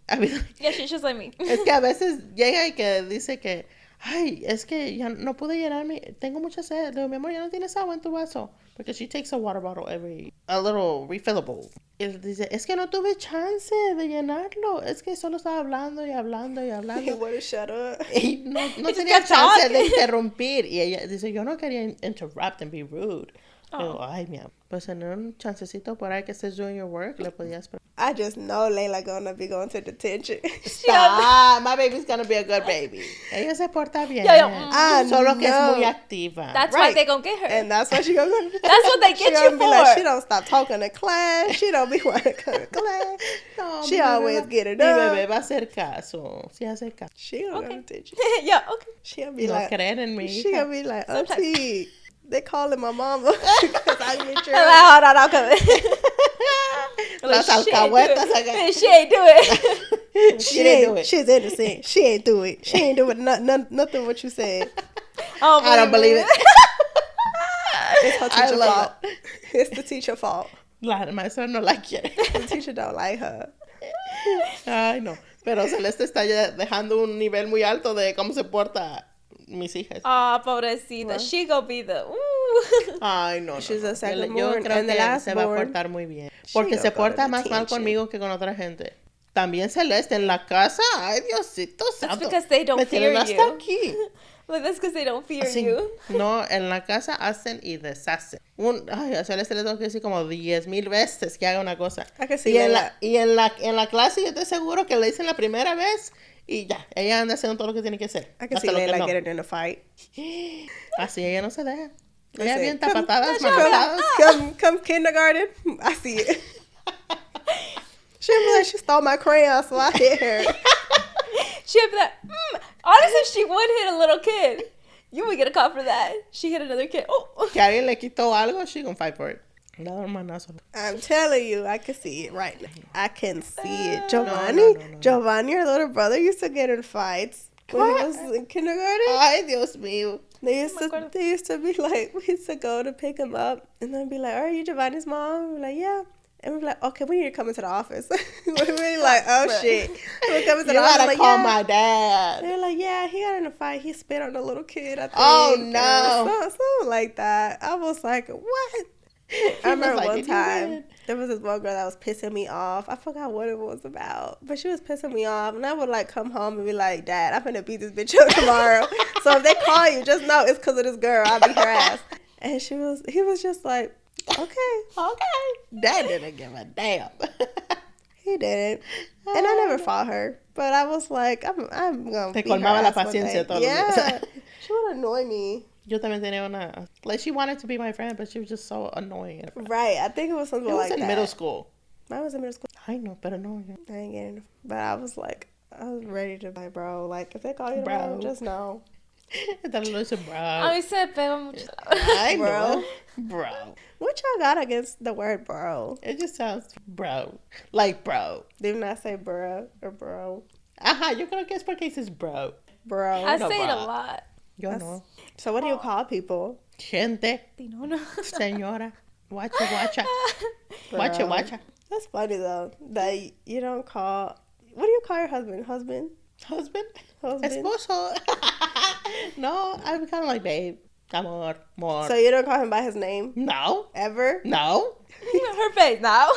Speaker 3: I mean,
Speaker 1: Yeah, she's just like me.
Speaker 3: es que a veces llega y que dice que, ay, es que ya no pude llenarme, tengo mucha sed. Le digo, mi amor, ya no tienes agua en tu vaso. Because she takes a water bottle a little refillable. Y él dice, es que no tuve chance de llenarlo. Es que solo estaba hablando y hablando y
Speaker 2: He
Speaker 3: hablando.
Speaker 2: would have shut up.
Speaker 3: Y no
Speaker 1: just
Speaker 3: tenía
Speaker 1: kept
Speaker 3: chance de
Speaker 1: talking.
Speaker 3: interrumpir. Y ella dice, yo no quería interrupt and be rude.
Speaker 1: Oh.
Speaker 3: Digo, ay, mi amor, pues en un chancecito por ahí que estés doing your work, le podías...
Speaker 2: I just know Layla gonna be going to detention.
Speaker 3: Stop, my baby's gonna be a good baby. Ella se porta bien.
Speaker 1: Yeah,
Speaker 3: Solo que es
Speaker 2: know.
Speaker 3: muy activa.
Speaker 1: That's
Speaker 2: Right.
Speaker 1: why they gonna get her.
Speaker 2: And that's why she gonna go to detention.
Speaker 1: That's what they
Speaker 2: She
Speaker 1: get
Speaker 2: gonna
Speaker 1: you
Speaker 2: be like,
Speaker 1: for.
Speaker 2: she don't stop talking to class. She don't be wanting to come to class.
Speaker 3: No,
Speaker 2: She
Speaker 3: mi bebé
Speaker 2: always
Speaker 3: va-
Speaker 2: get it
Speaker 3: Mi
Speaker 2: up.
Speaker 3: bebé va a hacer caso. Sí hace caso.
Speaker 2: She gonna go
Speaker 1: Okay.
Speaker 2: to detention.
Speaker 1: Yeah, okay.
Speaker 2: She gonna be
Speaker 3: No
Speaker 2: like,
Speaker 3: creen en mi
Speaker 2: she
Speaker 3: hija.
Speaker 2: gonna be like,
Speaker 1: Sometimes.
Speaker 2: auntie, they calling my mama because I get your
Speaker 1: Hold on, I'll come in.
Speaker 3: Las
Speaker 1: Like, she ain't do
Speaker 3: alcahuetas
Speaker 1: it.
Speaker 3: acá.
Speaker 1: She ain't do it.
Speaker 3: She didn't do it.
Speaker 2: She's innocent. She ain't do it. She ain't do it. Nothing what you said.
Speaker 3: I don't believe it.
Speaker 2: It's her
Speaker 3: I
Speaker 2: teacher
Speaker 3: love
Speaker 2: fault. It's the teacher fault.
Speaker 3: La maestra no la quiere.
Speaker 2: The teacher don't like her.
Speaker 3: Ay, no. Pero Celeste está ya dejando un nivel muy alto de cómo se porta mis hijas.
Speaker 1: Aw, pobrecita.
Speaker 2: Well.
Speaker 1: She gonna be the ooh.
Speaker 3: Ay, no, no.
Speaker 2: She's
Speaker 3: no.
Speaker 2: a second
Speaker 3: Yo
Speaker 2: born
Speaker 3: creo
Speaker 2: and the
Speaker 3: que
Speaker 2: last
Speaker 3: se va a
Speaker 2: born.
Speaker 3: portar muy bien.
Speaker 2: She
Speaker 3: Porque
Speaker 2: gonna
Speaker 3: se
Speaker 2: go to
Speaker 3: porta más mal
Speaker 2: detention.
Speaker 3: conmigo que con otra gente. También Celeste en la casa. Ay, Diosito santo.
Speaker 1: because they don't
Speaker 3: Me
Speaker 1: fear
Speaker 3: tienen hasta
Speaker 1: you.
Speaker 3: aquí.
Speaker 1: Like, that's because they don't fear
Speaker 3: Así,
Speaker 1: you.
Speaker 3: no, en la casa hacen y deshacen. Ay, a Celeste le tengo que decir como 10,000 veces que haga una cosa.
Speaker 2: I can see
Speaker 3: Y,
Speaker 2: that.
Speaker 3: en la clase yo estoy seguro que le dicen la primera vez y ya, ella anda haciendo todo lo que tiene que hacer.
Speaker 2: I can
Speaker 3: hasta
Speaker 2: see
Speaker 3: lo que
Speaker 2: Layla
Speaker 3: no.
Speaker 2: getting in a fight.
Speaker 3: Así ella no se deja. Ella
Speaker 2: Listen,
Speaker 3: avienta
Speaker 2: come-
Speaker 3: patadas,
Speaker 1: come-
Speaker 3: manotadas.
Speaker 2: Come kindergarten. I see it. She'll be like, she stole my crayon, so I hit her.
Speaker 1: She'd be like, honestly, she would hit a little kid. You would get a call for that. She hit another kid. Oh.
Speaker 3: Que alguien le quitó algo, she gonna fight for it. Le da un manazo.
Speaker 2: I'm telling you, I can see it right now. I can see it.
Speaker 3: No,
Speaker 2: Giovanni,
Speaker 3: no.
Speaker 2: Giovanni, your little brother, used to get in fights when he was in kindergarten.
Speaker 3: Ay, Dios mío.
Speaker 2: They used
Speaker 1: Oh my God.
Speaker 2: they used to be like, we used to go to pick him up, and then be like, "Are you Giovanni's mom?" We're like, "Yeah." And we're like, "Okay, we need to come into the office." We're really like, "Oh
Speaker 1: Right.
Speaker 2: shit!" We're coming to
Speaker 3: You
Speaker 2: the office.
Speaker 3: gotta
Speaker 2: Like,
Speaker 3: call
Speaker 2: yeah.
Speaker 3: my dad.
Speaker 2: They're like, "Yeah, he got in a fight. He spit on a little kid." I think.
Speaker 3: Oh,
Speaker 2: or
Speaker 3: no.
Speaker 2: something like that. I was like, "What?" I
Speaker 3: was
Speaker 2: remember
Speaker 3: like,
Speaker 2: one
Speaker 3: "Did you
Speaker 2: time
Speaker 3: win?"
Speaker 2: there was this one girl that was pissing me off. I forgot what it was about, but she was pissing me off, and I would like come home and be like, "Dad, I'm gonna beat this bitch up tomorrow." So if they call you, just know it's because of this girl. I'll beat her ass. And he was just like, "Okay."
Speaker 3: Okay. Dad didn't give a damn.
Speaker 2: He didn't, and I never fought her, but I was like, I'm gonna
Speaker 3: Te
Speaker 2: beat her
Speaker 3: colmaba la
Speaker 2: ass one
Speaker 3: paciencia
Speaker 2: day.
Speaker 3: todos los días.
Speaker 2: Yeah, she would annoy me.
Speaker 3: Yo también tenía una... Like, she wanted to be my friend, but she was just so annoying. It
Speaker 2: Right, I think it was something
Speaker 3: was
Speaker 2: like
Speaker 3: in
Speaker 2: that.
Speaker 3: middle school.
Speaker 2: Mine was in middle school.
Speaker 3: Ay, no, pero no.
Speaker 2: I ain't getting it. But I was like, I was ready to like, bro, like, if they call you tomorrow,
Speaker 3: Bro.
Speaker 2: just know.
Speaker 3: Entonces lo hice, bro.
Speaker 1: A mí se pega mucho.
Speaker 3: Ay,
Speaker 2: Bro.
Speaker 3: no. Bro.
Speaker 2: What y'all got against the word bro?
Speaker 3: It just sounds bro. Like, bro.
Speaker 2: Do not say bruh or bro.
Speaker 3: Ajá, yo creo que es porque dices bro.
Speaker 2: Bro.
Speaker 1: I
Speaker 3: No,
Speaker 1: say it a
Speaker 3: bro.
Speaker 1: lot.
Speaker 3: Yo
Speaker 2: That's-
Speaker 3: no.
Speaker 2: So what do you call people?
Speaker 3: Gente,
Speaker 1: No, no.
Speaker 3: señora, guacha, guacha.
Speaker 2: Bro.
Speaker 3: Guacha, guacha.
Speaker 2: That's funny though. That you don't call. What do you call your husband? Husband?
Speaker 3: Husband?
Speaker 2: Husband?
Speaker 3: Esposo. No, I'm kind of like, babe, amor, amor.
Speaker 2: So you don't call him by his name
Speaker 3: No,
Speaker 2: ever?
Speaker 3: no.
Speaker 1: Her face now.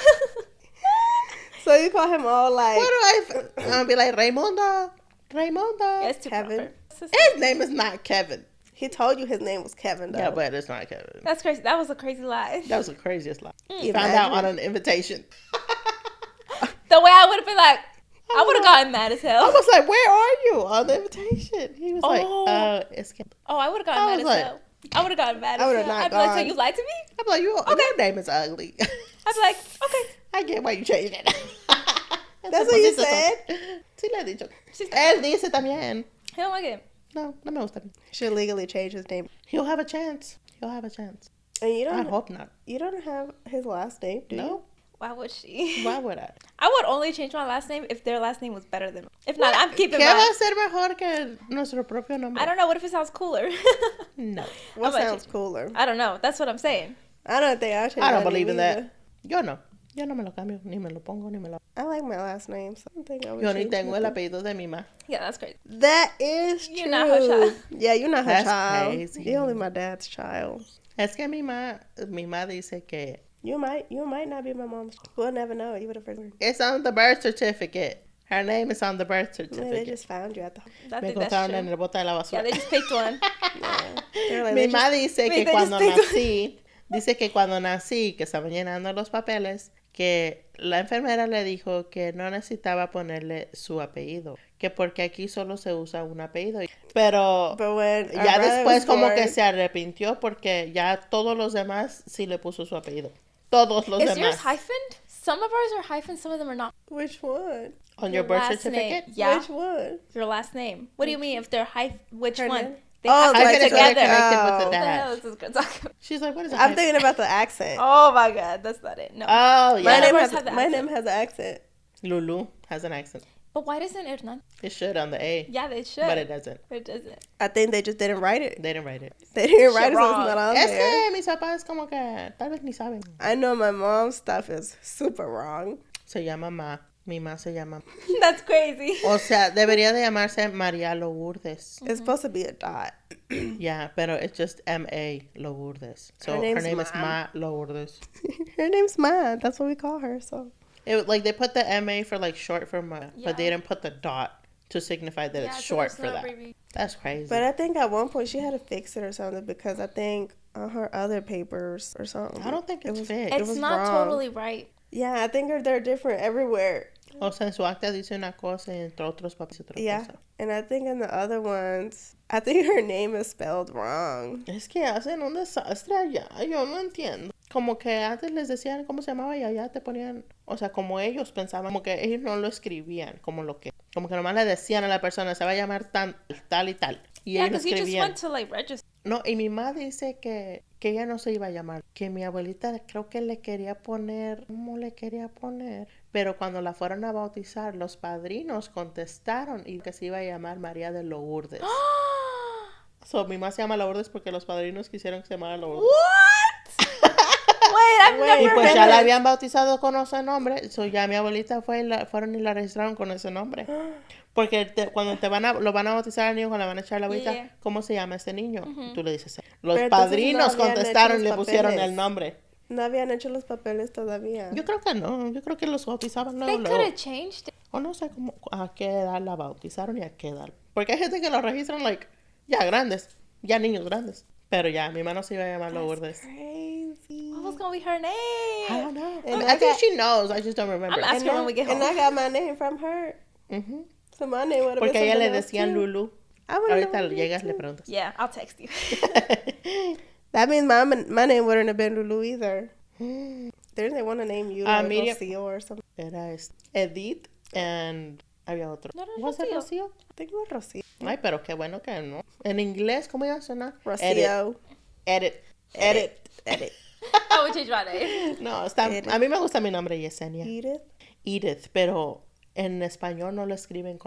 Speaker 2: So you call him all like
Speaker 3: What do I'll be like, Raimundo.
Speaker 1: Yeah, it's too
Speaker 2: Kevin.
Speaker 1: proper.
Speaker 3: His name is not Kevin.
Speaker 2: he told you his name was Kevin though.
Speaker 3: Yeah, but it's not Kevin.
Speaker 1: That's crazy. That was a crazy lie.
Speaker 3: That was the craziest lie.
Speaker 2: Imagine.
Speaker 3: Found out on an invitation.
Speaker 1: The way I would have been like, I would have gotten mad as hell.
Speaker 3: I was like, where are you on the invitation? He was
Speaker 1: Oh.
Speaker 3: like, it's Kevin.
Speaker 1: Oh, I would have gotten
Speaker 3: I
Speaker 1: mad
Speaker 3: was
Speaker 1: as
Speaker 3: like-
Speaker 1: hell. I would have gotten mad
Speaker 2: I
Speaker 1: as
Speaker 2: would've
Speaker 1: hell.
Speaker 2: not
Speaker 1: I'd be like, so
Speaker 2: gone.
Speaker 1: you lied to me?
Speaker 3: I'm like, your name is ugly.
Speaker 1: I'd be like, okay.
Speaker 3: I get why you changed it.
Speaker 2: That's what you said?
Speaker 3: Sí le he dicho.
Speaker 1: She's-
Speaker 3: Él dice también.
Speaker 1: I don't like it.
Speaker 3: No me gusta.
Speaker 2: Should legally change his name.
Speaker 3: He'll have a chance.
Speaker 2: And you
Speaker 3: I
Speaker 2: don't
Speaker 3: hope not.
Speaker 2: you don't have his last name, do you?
Speaker 3: No.
Speaker 1: Why would she?
Speaker 3: Why would I?
Speaker 1: I would only change my last name if their last name was better than mine. If not, I'm keeping
Speaker 3: ¿Qué va
Speaker 1: mine.
Speaker 3: a ser mejor que nuestro propio nombre?
Speaker 1: I don't know. What if it sounds cooler?
Speaker 3: No.
Speaker 2: What
Speaker 1: I might
Speaker 2: sounds
Speaker 1: change-
Speaker 2: cooler?
Speaker 1: I don't know. That's what I'm saying.
Speaker 2: I don't think I'll change
Speaker 3: I don't
Speaker 2: my
Speaker 3: believe
Speaker 2: name
Speaker 3: in
Speaker 2: either.
Speaker 3: that. Yo no. Yo no me lo cambio, ni me lo pongo, ni me lo...
Speaker 2: I like my last name, so I don't think I would
Speaker 3: Yo ni
Speaker 2: change
Speaker 3: tengo el
Speaker 2: nothing.
Speaker 3: apellido de mi ma.
Speaker 1: Yeah, that's crazy.
Speaker 2: That is true.
Speaker 1: You're not her child.
Speaker 2: Yeah, you're not her
Speaker 3: That's
Speaker 2: child.
Speaker 3: crazy.
Speaker 2: You're only my dad's child.
Speaker 3: Es que mi ma dice que
Speaker 2: You might not be my mom's. We'll never know. You would have heard.
Speaker 3: it's on the birth certificate. Her name is on the birth
Speaker 2: Yeah, they
Speaker 3: certificate.
Speaker 2: just found you at the.
Speaker 1: I
Speaker 3: Me
Speaker 1: think that's
Speaker 3: encontraron en
Speaker 1: true.
Speaker 3: el bote de la
Speaker 1: Yeah,
Speaker 3: basura.
Speaker 1: they just picked one.
Speaker 2: Yeah. They're like,
Speaker 3: Mi
Speaker 2: they
Speaker 3: ma
Speaker 2: just-
Speaker 3: dice que
Speaker 2: they just
Speaker 3: cuando
Speaker 2: picked-
Speaker 3: nací, dice que cuando nací, que estaban llenando los papeles, que la enfermera le dijo que no necesitaba ponerle su apellido, que porque aquí solo se usa un apellido. Pero
Speaker 2: But when our
Speaker 3: ya
Speaker 2: brother
Speaker 3: después
Speaker 2: was
Speaker 3: como que
Speaker 2: born-
Speaker 3: se arrepintió porque ya todos los demás sí le puso su apellido. Todos los
Speaker 1: Is
Speaker 3: demás.
Speaker 1: yours hyphened? Some of ours are hyphened, some of them are not.
Speaker 2: Which one?
Speaker 3: On your
Speaker 1: Your
Speaker 3: birth
Speaker 1: last
Speaker 3: certificate?
Speaker 1: name. Yeah.
Speaker 2: Which one?
Speaker 1: Your last name. What do you mean if they're which
Speaker 2: Her
Speaker 1: one?
Speaker 2: name?
Speaker 1: They
Speaker 2: Oh,
Speaker 1: have to
Speaker 2: like
Speaker 1: be
Speaker 3: Hyphen is
Speaker 2: together.
Speaker 3: when they're connected
Speaker 2: Oh.
Speaker 3: with the
Speaker 1: What the hell
Speaker 3: dad.
Speaker 1: is this girl talking about?
Speaker 3: She's like, what is a
Speaker 2: I'm
Speaker 3: hyphen?
Speaker 2: thinking about the accent.
Speaker 1: Oh my god, that's not it. No.
Speaker 3: Oh,
Speaker 2: my
Speaker 3: yeah.
Speaker 2: name
Speaker 1: ours
Speaker 2: has
Speaker 1: have the
Speaker 2: my
Speaker 1: accent.
Speaker 2: name has an accent.
Speaker 3: Lulu has an accent.
Speaker 1: But why doesn't Hernan?
Speaker 3: It should on the A,
Speaker 1: Yeah, they should.
Speaker 3: but it doesn't.
Speaker 1: It doesn't.
Speaker 2: I think they just didn't write it.
Speaker 3: They didn't write it.
Speaker 2: They didn't
Speaker 1: Shit
Speaker 2: write it, so it's
Speaker 1: wrong.
Speaker 2: not on
Speaker 3: Es
Speaker 2: there.
Speaker 3: que mis papás como que tal vez ni saben.
Speaker 2: I know my mom's stuff is super wrong.
Speaker 3: Se llama Ma. Mi ma se llama.
Speaker 1: That's crazy.
Speaker 3: O sea, debería de llamarse María Lourdes.
Speaker 2: It's supposed to be a dot.
Speaker 3: Yeah, pero it's just M.A. Lourdes. So
Speaker 2: Her
Speaker 3: her,
Speaker 2: name's
Speaker 3: name is
Speaker 2: Ma.
Speaker 3: Ma Lourdes.
Speaker 2: Her name's Ma. That's what we call her. So
Speaker 3: It, like they put the M.A. for like short for Ma,
Speaker 1: Yeah.
Speaker 3: but they didn't put the dot to signify that it's
Speaker 1: so
Speaker 3: short
Speaker 1: there's
Speaker 3: for
Speaker 1: no
Speaker 3: that.
Speaker 1: abbreviation.
Speaker 3: That's crazy.
Speaker 2: but I think at one point she had to fix it or something because I think on her other papers or something.
Speaker 3: I don't think it's
Speaker 2: was-
Speaker 3: fixed.
Speaker 1: It's
Speaker 2: was
Speaker 1: not
Speaker 2: wrong.
Speaker 1: totally right.
Speaker 2: Yeah, I think they're different everywhere.
Speaker 3: O sea, en su acta dice una cosa y entre otros papeles otra
Speaker 2: Yeah,
Speaker 3: cosa.
Speaker 2: and I think in the other ones, I think her name is spelled wrong.
Speaker 3: Es que hacen un desastre allá. Yo no entiendo. Como que antes les decían cómo se llamaba y allá te ponían, o sea, como ellos pensaban, como que ellos no lo escribían, como que nomás le decían a la persona, se va a llamar tal y tal. Y
Speaker 1: Yeah,
Speaker 3: ellos lo
Speaker 1: because you just
Speaker 3: escribían.
Speaker 1: went to like register.
Speaker 3: No, y mi madre dice que ella no se iba a llamar, que mi abuelita creo que le quería poner, ¿cómo le quería poner? Pero cuando la fueron a bautizar, los padrinos contestaron y que se iba a llamar María de Lourdes. So, mi mamá se llama Lourdes porque los padrinos quisieron que se llamara Lourdes.
Speaker 1: What? Wait, I've
Speaker 2: Wait,
Speaker 3: Y
Speaker 1: never
Speaker 3: pues
Speaker 1: heard
Speaker 3: ya la
Speaker 1: of-
Speaker 3: habían bautizado con ese nombre. So ya mi abuelita fueron y la registraron con ese nombre. Porque cuando lo van a bautizar al niño, cuando le van a echar la agüita,
Speaker 1: Yeah.
Speaker 3: ¿cómo se llama ese niño? Tú le dices. Los
Speaker 2: Pero entonces
Speaker 3: padrinos
Speaker 2: no habían
Speaker 3: contestaron y
Speaker 2: hecho
Speaker 3: le
Speaker 2: los
Speaker 3: pusieron
Speaker 2: papeles.
Speaker 3: el nombre.
Speaker 2: No habían hecho los papeles todavía.
Speaker 3: Yo creo que no. Yo creo que los bautizaban
Speaker 1: They
Speaker 3: luego.
Speaker 1: could
Speaker 3: luego.
Speaker 1: have changed it.
Speaker 3: O no sé cómo, a qué edad la bautizaron y a qué edad. Porque hay gente que lo registran, like, ya grandes. Ya niños grandes. Pero ya, mi hermano se iba a llamar Lourdes.
Speaker 2: Crazy.
Speaker 1: What was gonna be her
Speaker 3: I
Speaker 1: name?
Speaker 3: don't know.
Speaker 2: And
Speaker 3: I
Speaker 2: I
Speaker 3: think
Speaker 2: got-
Speaker 3: she knows. I just don't remember.
Speaker 1: I'm asking her when we get
Speaker 2: And
Speaker 1: home.
Speaker 2: I got my name from her.
Speaker 3: Ujú.
Speaker 2: So my name would have
Speaker 3: Porque a
Speaker 2: been
Speaker 3: ella le
Speaker 2: something else,
Speaker 3: decían
Speaker 2: too.
Speaker 3: Lulu.
Speaker 2: I would've
Speaker 3: Ahorita
Speaker 2: known it,
Speaker 3: llegas,
Speaker 2: too.
Speaker 3: le preguntas.
Speaker 1: Yeah, I'll text you.
Speaker 2: That means my name wouldn't have been Lulu either. Didn't they want to name you like
Speaker 3: Miriam-
Speaker 2: Rocio or something?
Speaker 3: Era Edith and había otro.
Speaker 1: No era
Speaker 3: ¿Was it
Speaker 1: Rocío.
Speaker 3: Rocío?
Speaker 2: I think it was Rocio.
Speaker 3: Ay, pero qué bueno que no. En inglés, ¿cómo iba a sonar?
Speaker 2: Rocio.
Speaker 3: Edit.
Speaker 2: Edit.
Speaker 1: I would change my name.
Speaker 3: No,
Speaker 2: Edith.
Speaker 3: a mí me gusta mi nombre, Yesenia.
Speaker 2: Edith.
Speaker 3: Edith, pero en español no lo escriben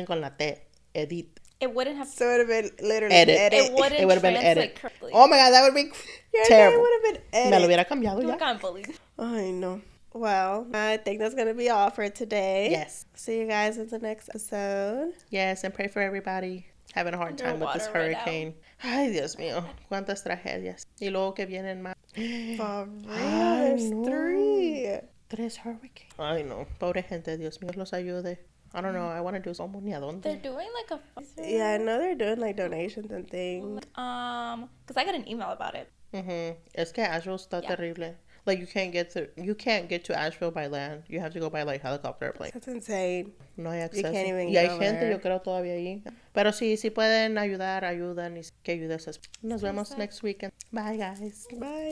Speaker 3: con la T. Edith.
Speaker 1: It wouldn't have.
Speaker 2: So it would have been literally
Speaker 3: Edit.
Speaker 2: edit.
Speaker 1: It wouldn't
Speaker 3: It would have been
Speaker 1: translate
Speaker 3: edit.
Speaker 1: correctly.
Speaker 3: Oh my God, that would be
Speaker 2: Your
Speaker 3: terrible.
Speaker 2: name would have been edit.
Speaker 3: Me lo hubiera cambiado
Speaker 1: I
Speaker 3: ya.
Speaker 1: got bullied.
Speaker 2: I know. Well, I think that's going to be all for today.
Speaker 3: Yes.
Speaker 2: See you guys in the next episode.
Speaker 3: Yes, and pray for everybody having a hard time with this
Speaker 1: Underwater right now.
Speaker 3: hurricane. Ay, Dios mío, cuántas tragedias. Y luego que vienen más.
Speaker 2: For real,
Speaker 3: Ay,
Speaker 2: there's
Speaker 3: no.
Speaker 2: 3.
Speaker 3: 3 hurricanes. Ay, no. Pobre gente. Dios mío, los ayude. I don't know. I want to do como ni a dónde.
Speaker 1: They're doing like a
Speaker 2: Yeah, I know they're doing like donations and things.
Speaker 1: Because I got an email about it.
Speaker 3: Es que Asheville está terrible. Like you can't get to Asheville by land. You have to go by like helicopter plane.
Speaker 2: That's insane.
Speaker 3: No hay
Speaker 2: You
Speaker 3: acceso.
Speaker 2: can't even
Speaker 3: Y
Speaker 2: get
Speaker 3: hay
Speaker 2: over
Speaker 3: gente,
Speaker 2: there.
Speaker 3: yo creo, todavía ahí. Pero sí, sí pueden ayudar, ayudan y que ayudes. Nos vemos next weekend. Bye, guys.
Speaker 2: Bye.